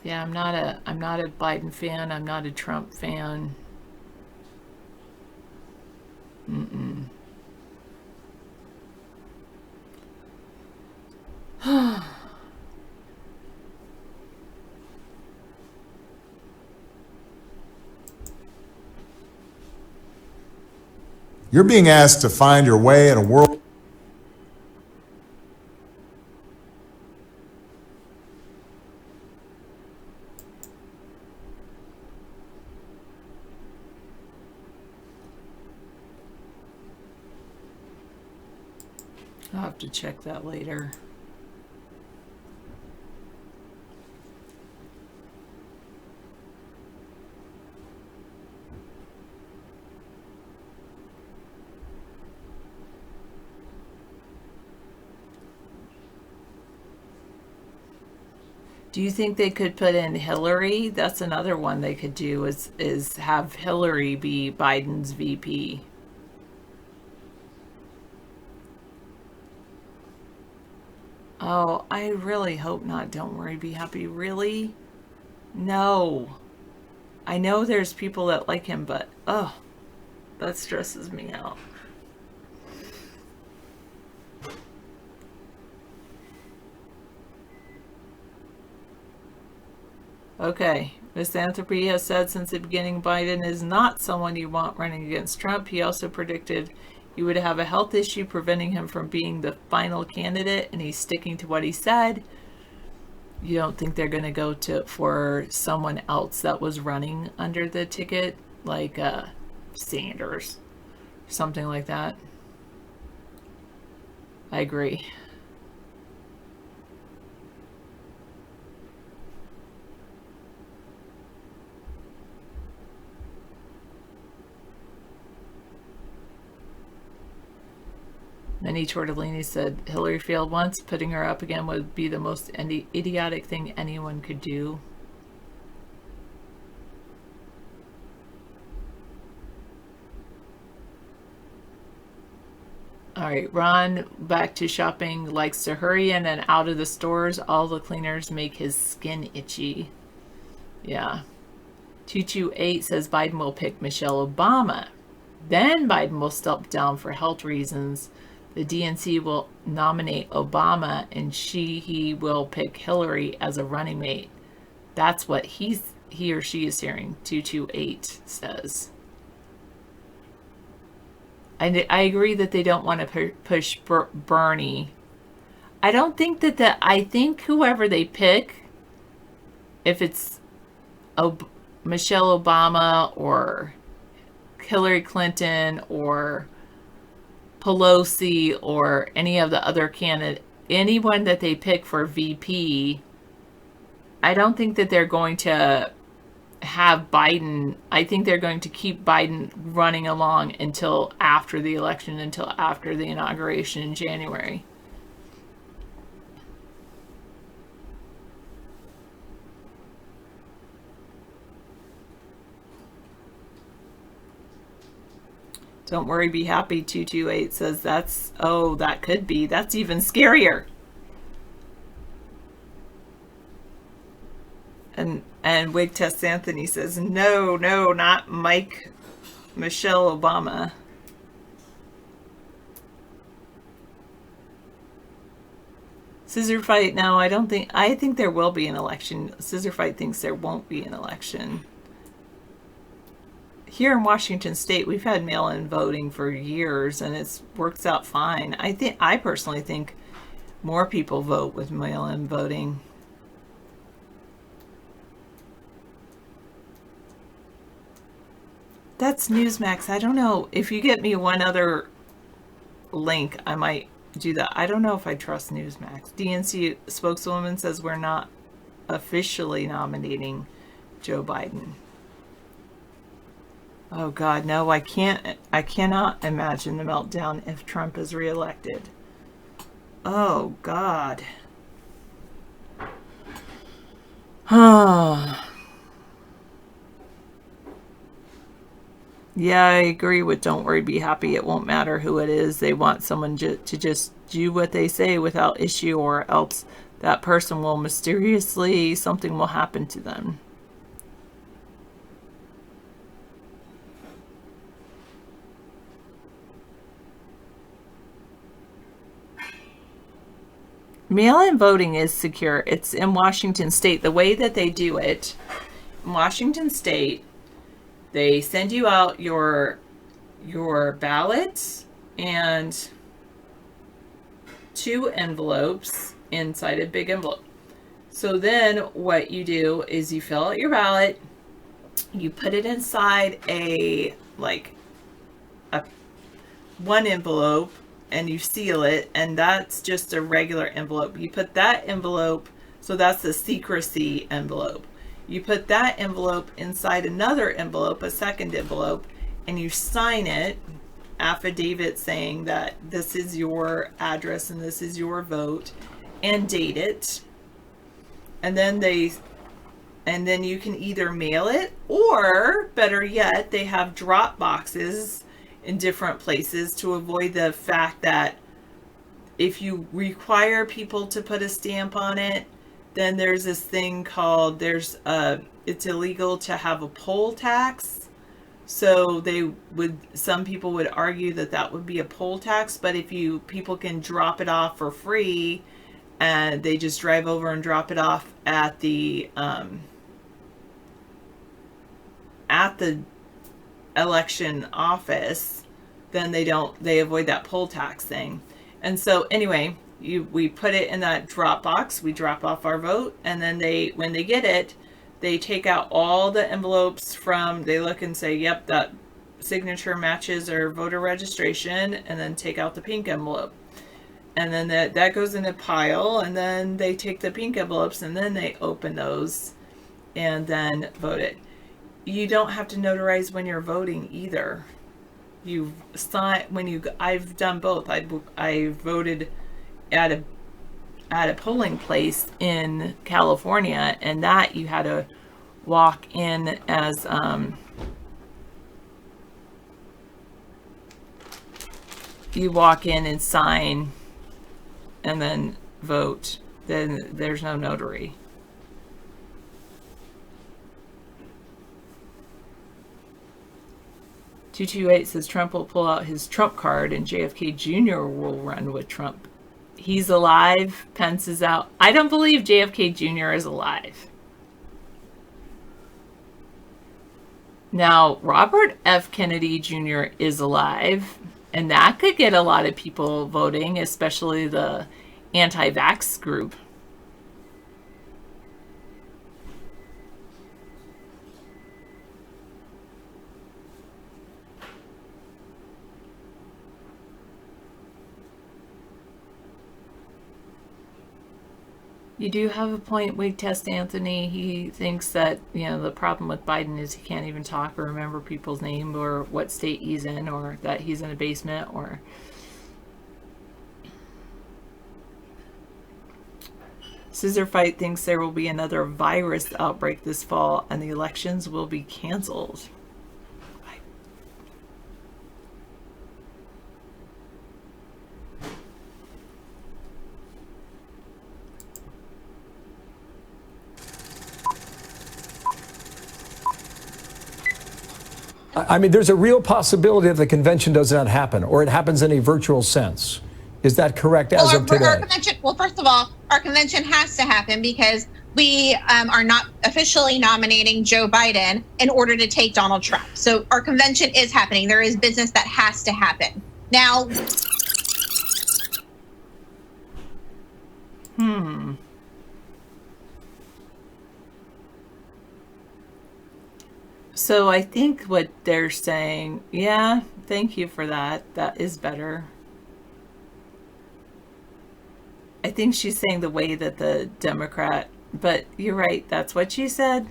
Yeah, I'm not a Biden fan. I'm not a Trump fan. Mm-mm. You're being asked to find your way in a world. I'll have to check that later. Do you think they could put in Hillary? That's another one they could do is have Hillary be Biden's VP. Oh, I really hope not. Don't worry, be happy. Really? No. I know there's people that like him, but oh, that stresses me out. Okay, Misanthropy has said since the beginning Biden is not someone you want running against Trump. He also predicted he would have a health issue preventing him from being the final candidate, and he's sticking to what he said. You don't think they're going to go for someone else that was running under the ticket, like Sanders, something like that? I agree. Many Tortellini said Hillary failed once. Putting her up again would be the most idiotic thing anyone could do. All right, Ron, back to shopping, likes to hurry in and out of the stores. All the cleaners make his skin itchy. Yeah. 228 says Biden will pick Michelle Obama. Then Biden will step down for health reasons. The DNC will nominate Obama, and he will pick Hillary as a running mate. That's what he or she is hearing. 228 says. I agree that they don't want to push Bernie. I don't think that I think whoever they pick, if it's Michelle Obama or Hillary Clinton or Pelosi or any of the other candidates, anyone that they pick for VP, I don't think that they're going to have Biden. I think they're going to keep Biden running along until after the election, until after the inauguration in January. Don't worry, be happy. 228 says that could be. That's even scarier. And Wig Test Anthony says, no, not Michelle Obama. Scissor Fight, no, I think there will be an election. Scissor Fight thinks there won't be an election. Here in Washington State, we've had mail-in voting for years, and it works out fine. I personally think more people vote with mail-in voting. That's Newsmax. I don't know. If you get me one other link, I might do that. I don't know if I trust Newsmax. DNC spokeswoman says we're not officially nominating Joe Biden. Oh God, no, I cannot imagine the meltdown if Trump is reelected. Oh God. Yeah, I agree with don't worry, be happy. It won't matter who it is. They want someone to just do what they say without issue, or else that person will mysteriously, something will happen to them. Mail-in voting is secure. It's in Washington State. The way that they do it, in Washington State, they send you out your ballots and 2 envelopes inside a big envelope. So then what you do is you fill out your ballot, you put it inside one envelope, and you seal it, and that's just a regular envelope. You put that envelope, so that's the secrecy envelope. You put that envelope inside another envelope, a second envelope, and you sign it, affidavit saying that this is your address and this is your vote, and date it. And then you can either mail it, or better yet, they have drop boxes in different places to avoid the fact that if you require people to put a stamp on it, then there's this thing called, it's illegal to have a poll tax. So some people would argue that would be a poll tax, but if people can drop it off for free, and they just drive over and drop it off at the election office, then they avoid that poll tax thing. And so anyway, we put it in that drop box, we drop off our vote, and then when they get it, they take out all the envelopes they look and say, yep, that signature matches our voter registration, and then take out the pink envelope. And then that goes in a pile, and then they take the pink envelopes, and then they open those and then vote it. You don't have to notarize when you're voting either. I've done both. I voted at a polling place in California, and that you had to walk in as you walk in and sign and then vote. Then there's no notary. 228 says Trump will pull out his Trump card and JFK Jr. will run with Trump. He's alive. Pence is out. I don't believe JFK Jr. is alive. Now, Robert F. Kennedy Jr. is alive, and that could get a lot of people voting, especially the anti-vax group. You do have a point, Wig Test Anthony. He thinks that, the problem with Biden is he can't even talk or remember people's name or what state he's in, or that he's in a basement, or... Scissor Fight thinks there will be another virus outbreak this fall and the elections will be canceled. I mean, there's a real possibility that the convention does not happen, or it happens in a virtual sense. Is that correct as of today? Well, first of all, our convention has to happen because we are not officially nominating Joe Biden in order to take Donald Trump. So our convention is happening. There is business that has to happen. Now. So I think what they're saying, yeah, thank you for that. That is better. I think she's saying the way that the Democrat, but you're right, that's what she said.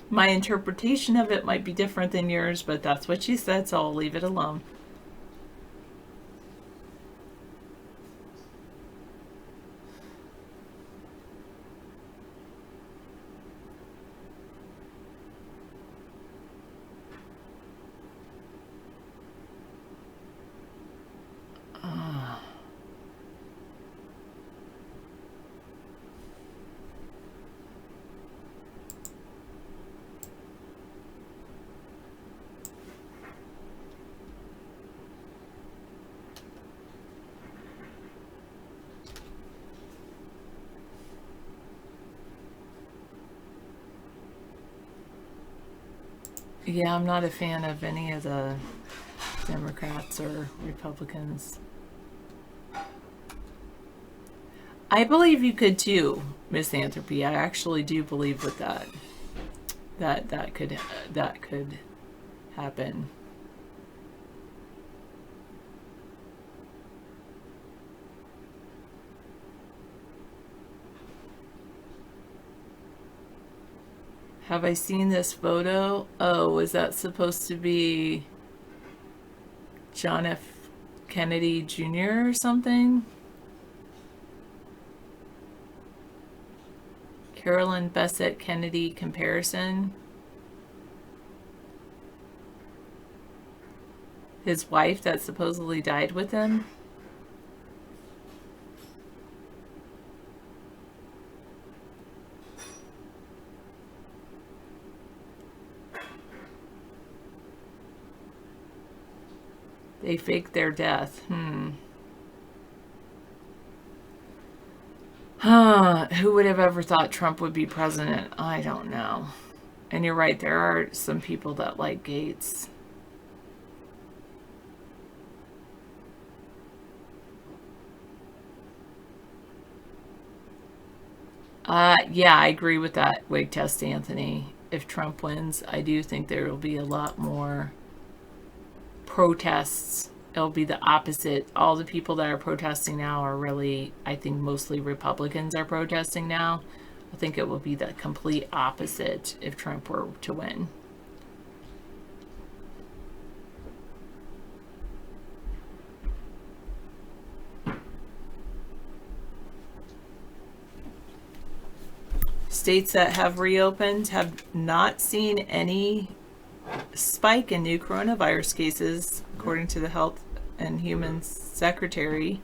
My interpretation of it might be different than yours, but that's what she said, so I'll leave it alone. Yeah, I'm not a fan of any of the Democrats or Republicans. I believe you could too, Miss Anthropy. I actually do believe with that. That could happen. Have I seen this photo? Oh, is that supposed to be John F. Kennedy Jr. or something? Carolyn Bessette Kennedy comparison. His wife that supposedly died with him. They faked their death. Who would have ever thought Trump would be president? I don't know. And you're right, there are some people that like Gates. Yeah, I agree with that, Wig Test Anthony. If Trump wins, I do think there will be a lot more protests. It'll be the opposite. All the people that are protesting now are really, I think mostly Republicans are protesting now. I think it will be the complete opposite if Trump were to win. States that have reopened have not seen any spike in new coronavirus cases, according to the Health and Human Secretary.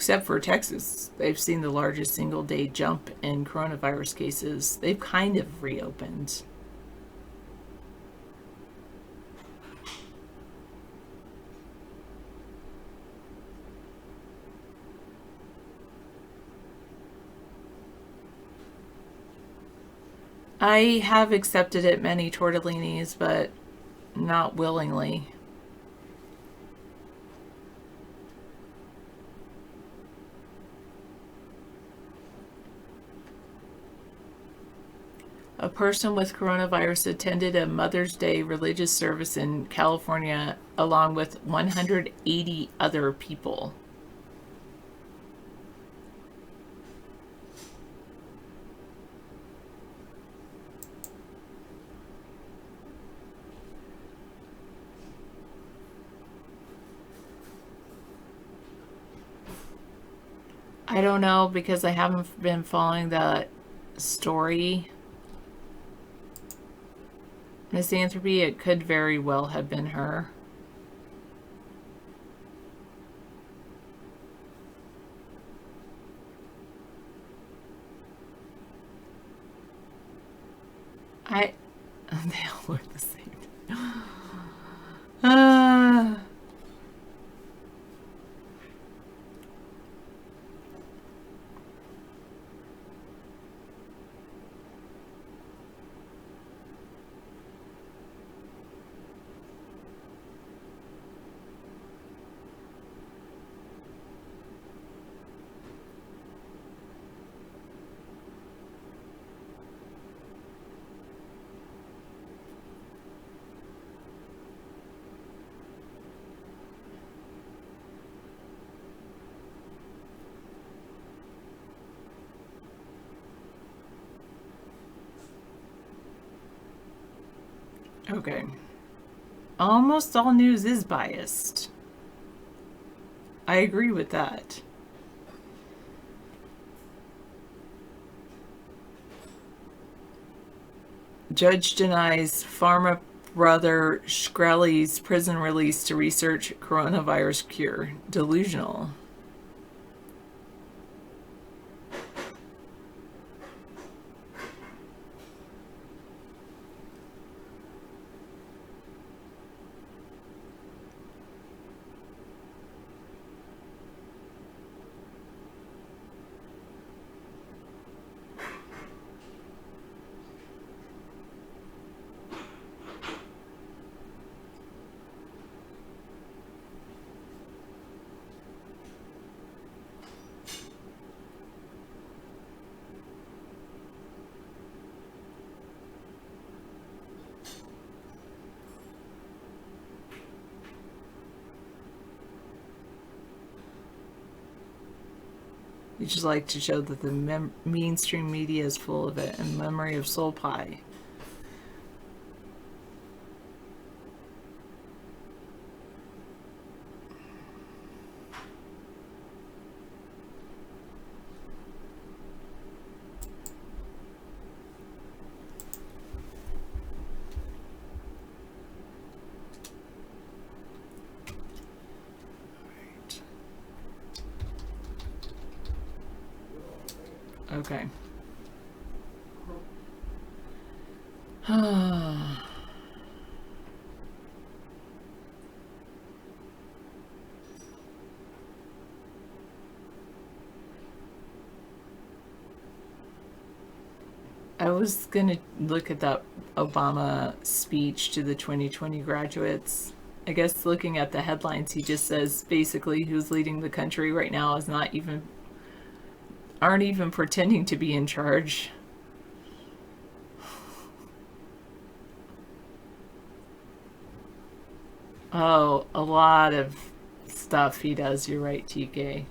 except for Texas, they've seen the largest single day jump in coronavirus cases. They've kind of reopened. I have accepted it many tortellinis, but not willingly. A person with coronavirus attended a Mother's Day religious service in California along with 180 other people. I don't know because I haven't been following that story. Misanthropy, it could very well have been her. They all look the same. Okay. Almost all news is biased. I agree with that. Judge denies pharma brother Shkreli's prison release to research coronavirus cure. Delusional. You just like to show that the mainstream media is full of it in memory of Soul Pie. Okay. I was gonna look at that Obama speech to the 2020 graduates. I guess looking at the headlines, he just says basically who's leading the country right now is aren't even pretending to be in charge. Oh, a lot of stuff he does. You're right, TK.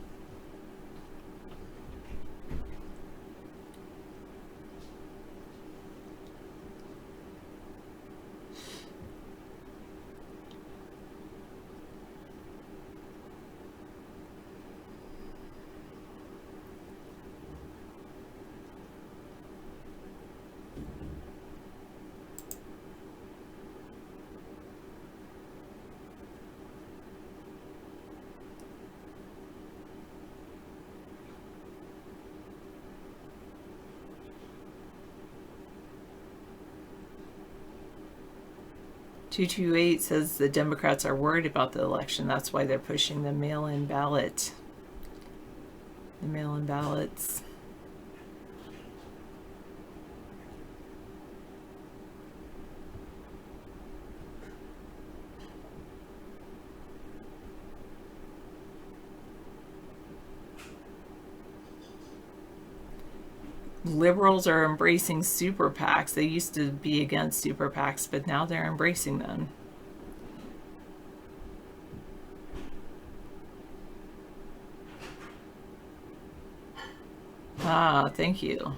228 says the Democrats are worried about the election. That's why they're pushing the mail-in ballot. The mail-in ballots. Liberals are embracing super PACs. They used to be against super PACs, but now they're embracing them. Thank you.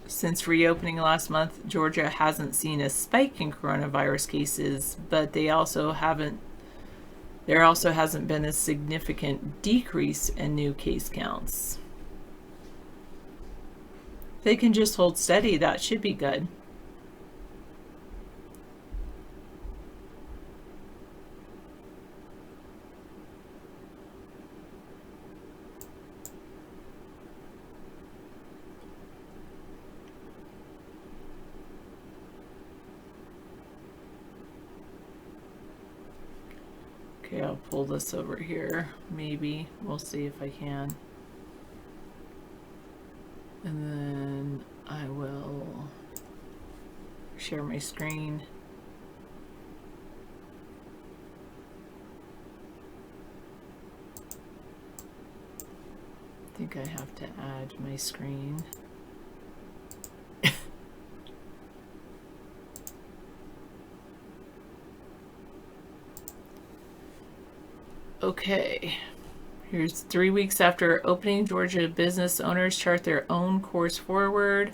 Since reopening last month, Georgia hasn't seen a spike in coronavirus cases, but there also hasn't been a significant decrease in new case counts. They can just hold steady. That should be good. Okay, I'll pull this over here. Maybe. We'll see if I can. And then I will share my screen. I think I have to add my screen. Okay. Here's 3 weeks after opening, Georgia business owners chart their own course forward.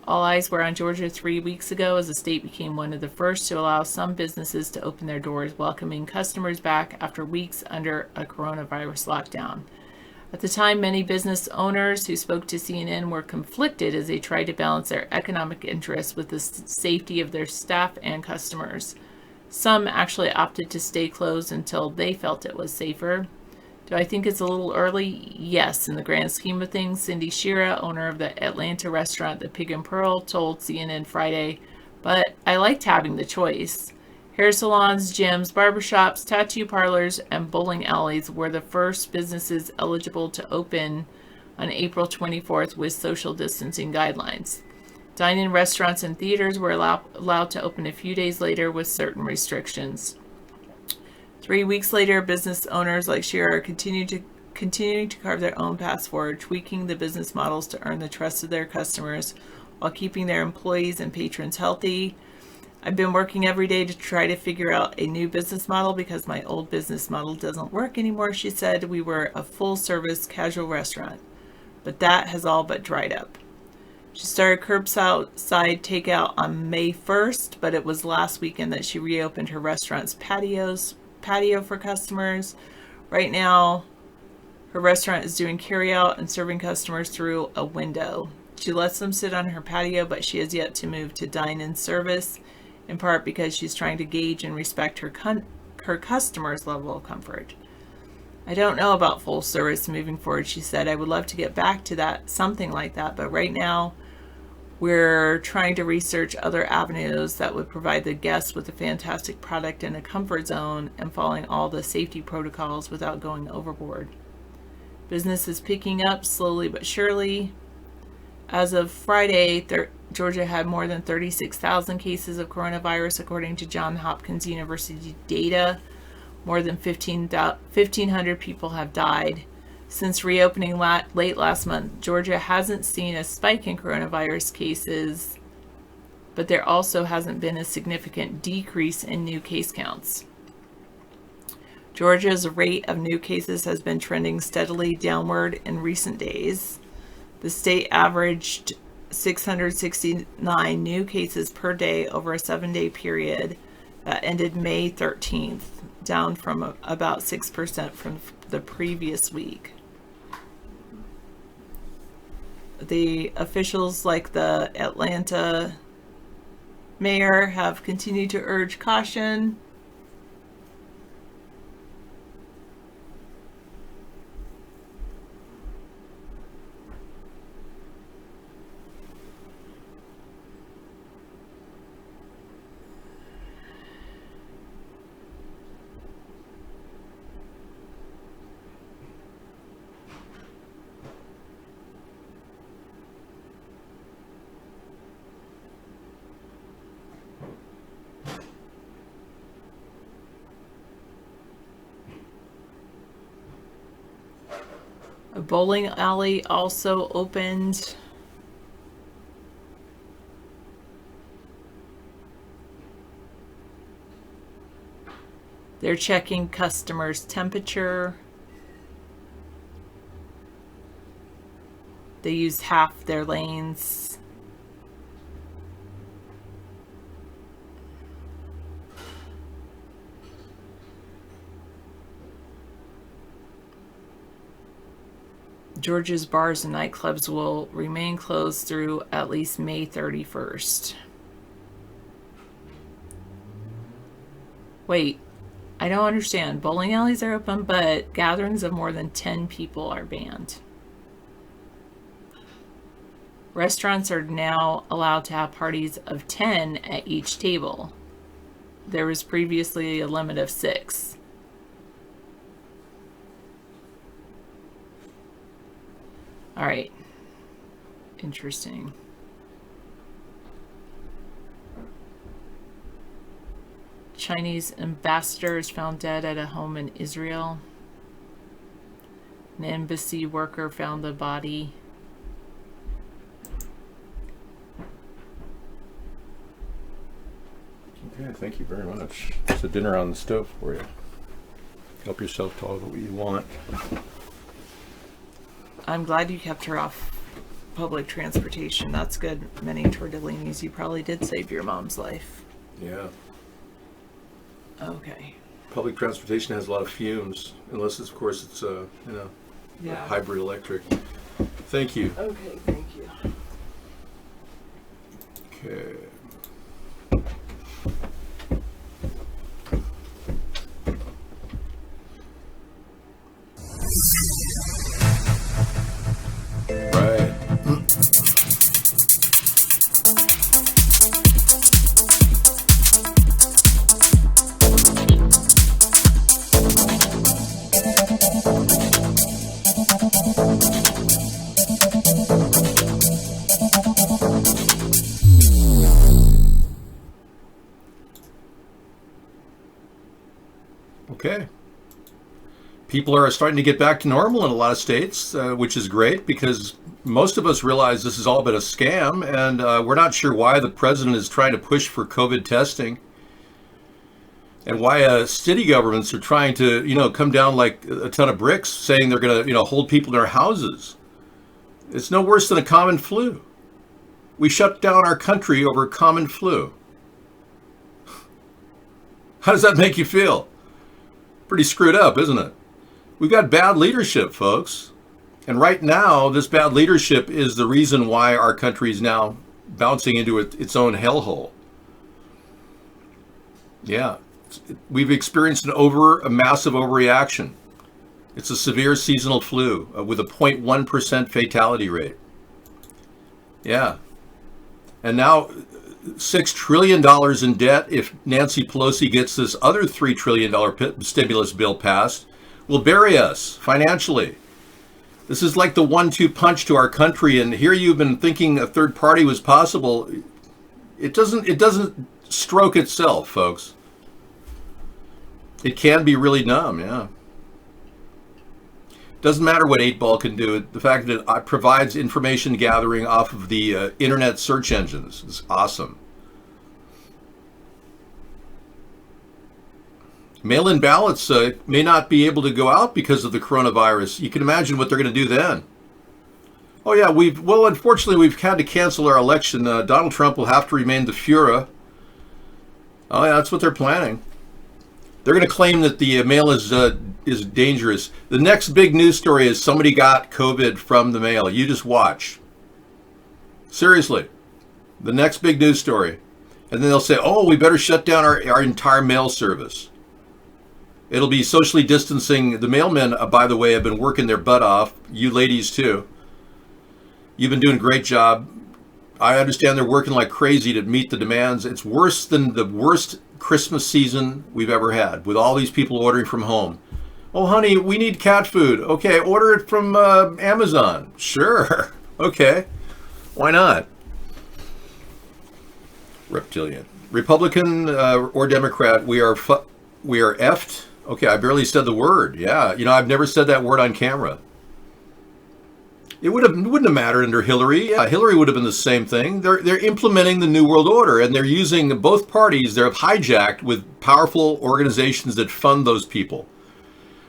All eyes were on Georgia 3 weeks ago as the state became one of the first to allow some businesses to open their doors, welcoming customers back after weeks under a coronavirus lockdown. At the time, many business owners who spoke to CNN were conflicted as they tried to balance their economic interests with the safety of their staff and customers. Some actually opted to stay closed until they felt it was safer. Do I think it's a little early? Yes. In the grand scheme of things, Cindy Shira, owner of the Atlanta restaurant The Pig and Pearl, told CNN Friday, but I liked having the choice. Hair salons, gyms, barbershops, tattoo parlors, and bowling alleys were the first businesses eligible to open on April 24th with social distancing guidelines. Dine-in restaurants and theaters were allowed to open a few days later with certain restrictions. 3 weeks later, business owners like Shira are continuing to carve their own paths forward, tweaking the business models to earn the trust of their customers while keeping their employees and patrons healthy. I've been working every day to try to figure out a new business model because my old business model doesn't work anymore, she said. We were a full-service casual restaurant, but that has all but dried up. She started curbside takeout on May 1st, but it was last weekend that she reopened her restaurant's patio for customers. Right now, her restaurant is doing carryout and serving customers through a window. She lets them sit on her patio, but she has yet to move to dine-in service, in part because she's trying to gauge and respect her customers' level of comfort. I don't know about full service moving forward, she said. I would love to get back to that, something like that, but right now we're trying to research other avenues that would provide the guests with a fantastic product in a comfort zone and following all the safety protocols without going overboard. Business is picking up slowly but surely. As of Friday, Georgia had more than 36,000 cases of coronavirus, according to Johns Hopkins University data. More than 1,500 people have died. Since reopening late last month, Georgia hasn't seen a spike in coronavirus cases, but there also hasn't been a significant decrease in new case counts. Georgia's rate of new cases has been trending steadily downward in recent days. The state averaged 669 new cases per day over a 7-day period that ended May 13th, down from about 6% from the previous week. The officials like the Atlanta mayor have continued to urge caution. bowling alley also opened. They're checking customers' temperature. They used half their lanes. Georgia's bars and nightclubs will remain closed through at least May 31st. Wait, I don't understand. Bowling alleys are open, but gatherings of more than 10 people are banned. Restaurants are now allowed to have parties of 10 at each table. There was previously a limit of 6. All right. Interesting. Chinese ambassador is found dead at a home in Israel. An embassy worker found the body. Okay, thank you very much. It's a dinner on the stove for you. Help yourself to all of what you want. I'm glad you kept her off public transportation. That's good. Many tortellinis. You probably did save your mom's life. Yeah. Okay. Public transportation has a lot of fumes, unless of course it's Yeah. hybrid electric. Thank you. Okay, thank you. Okay. Right. Okay. People are starting to get back to normal in a lot of states, which is great because most of us realize this has all been a scam, and we're not sure why the president is trying to push for COVID testing and why city governments are trying to, come down like a ton of bricks, saying they're going to, hold people in their houses. It's no worse than a common flu. We shut down our country over common flu. How does that make you feel? Pretty screwed up, isn't it? We've got bad leadership, folks. And right now, this bad leadership is the reason why our country is now bouncing into its own hellhole. Yeah, we've experienced a massive overreaction. It's a severe seasonal flu with a 0.1% fatality rate. Yeah. And now $6 trillion in debt, if Nancy Pelosi gets this other $3 trillion stimulus bill passed, will bury us financially. This is like the 1-2 punch to our country, and here you've been thinking a third party was possible. It doesn't stroke itself, folks. It can be really dumb, yeah. Doesn't matter what 8Ball can do. The fact that it provides information gathering off of the internet search engines is awesome. Mail-in ballots may not be able to go out because of the coronavirus. You can imagine what they're going to do then. Oh yeah, unfortunately we've had to cancel our election. Donald Trump will have to remain the Führer. Oh yeah, that's what they're planning. They're going to claim that the mail is dangerous. The next big news story is somebody got COVID from the mail. You just watch. Seriously. The next big news story. And then they'll say, oh, we better shut down our entire mail service. It'll be socially distancing. The mailmen, by the way, have been working their butt off. You ladies, too. You've been doing a great job. I understand they're working like crazy to meet the demands. It's worse than the worst Christmas season we've ever had, with all these people ordering from home. Oh, honey, we need cat food. Okay, order it from Amazon. Sure. Okay. Why not? Reptilian. Republican or Democrat, we are effed. Okay, I barely said the word. Yeah, I've never said that word on camera. It wouldn't have mattered under Hillary. Hillary would have been the same thing. They're implementing the New World Order, and they're using both parties. They're hijacked with powerful organizations that fund those people,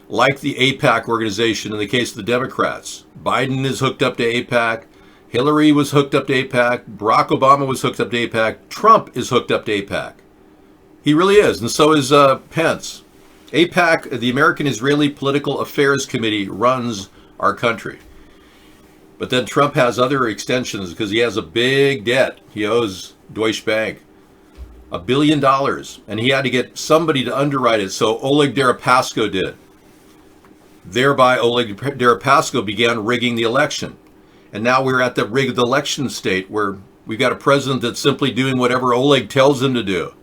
like the AIPAC organization in the case of the Democrats. Biden is hooked up to AIPAC. Hillary was hooked up to AIPAC. Barack Obama was hooked up to AIPAC. Trump is hooked up to AIPAC. He really is, and so is Pence. AIPAC, the American Israeli Political Affairs Committee, runs our country. But then Trump has other extensions because he has a big debt. He owes Deutsche Bank $1 billion, and he had to get somebody to underwrite it, so Oleg Deripaska did. Thereby, Oleg Deripaska began rigging the election. And now we're at the rigged election state where we've got a president that's simply doing whatever Oleg tells him to do.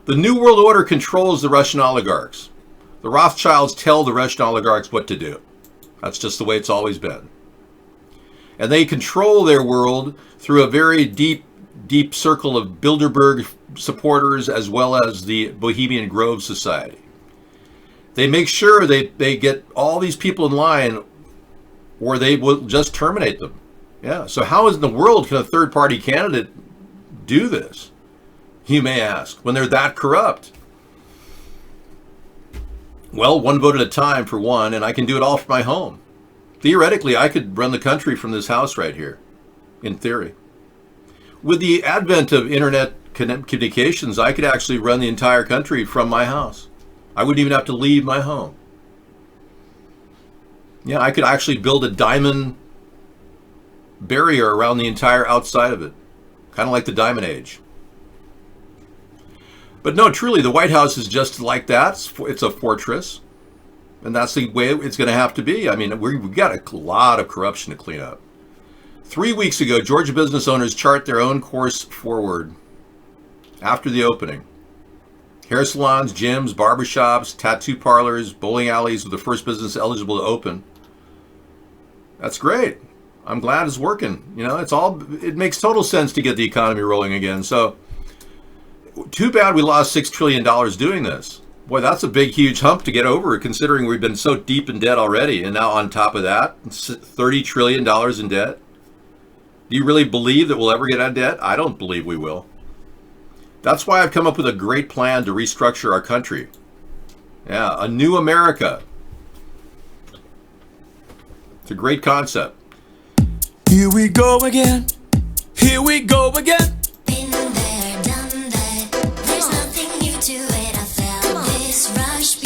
The New World Order controls the Russian oligarchs. The Rothschilds tell the Russian oligarchs what to do. That's just the way it's always been. And they control their world through a very deep circle of Bilderberg supporters as well as the Bohemian Grove Society. They make sure they get all these people in line or they will just terminate them. Yeah, so how in the world can a third-party candidate do this, you may ask, when they're that corrupt? Well, one vote at a time for one, and I can do it all from my home. Theoretically, I could run the country from this house right here, in theory. With the advent of internet communications, I could actually run the entire country from my house. I wouldn't even have to leave my home. Yeah, I could actually build a diamond barrier around the entire outside of it, kind of like the Diamond Age. But no, truly, the White House is just like that. It's a fortress. And that's the way it's going to have to be. I mean, we've got a lot of corruption to clean up. 3 weeks ago, Georgia business owners chart their own course forward after the opening. Hair salons, gyms, barbershops, tattoo parlors, bowling alleys were the first business eligible to open. That's great. I'm glad it's working. You know, it makes total sense to get the economy rolling again. So, too bad we lost $6 trillion doing this. Boy, that's a big, huge hump to get over, considering we've been so deep in debt already. And now on top of that, $30 trillion in debt. Do you really believe that we'll ever get out of debt? I don't believe we will. That's why I've come up with a great plan to restructure our country. Yeah, a new America. It's a great concept. Here we go again. Here we go again. Been there, done that. There's nothing new to it. I felt this rush.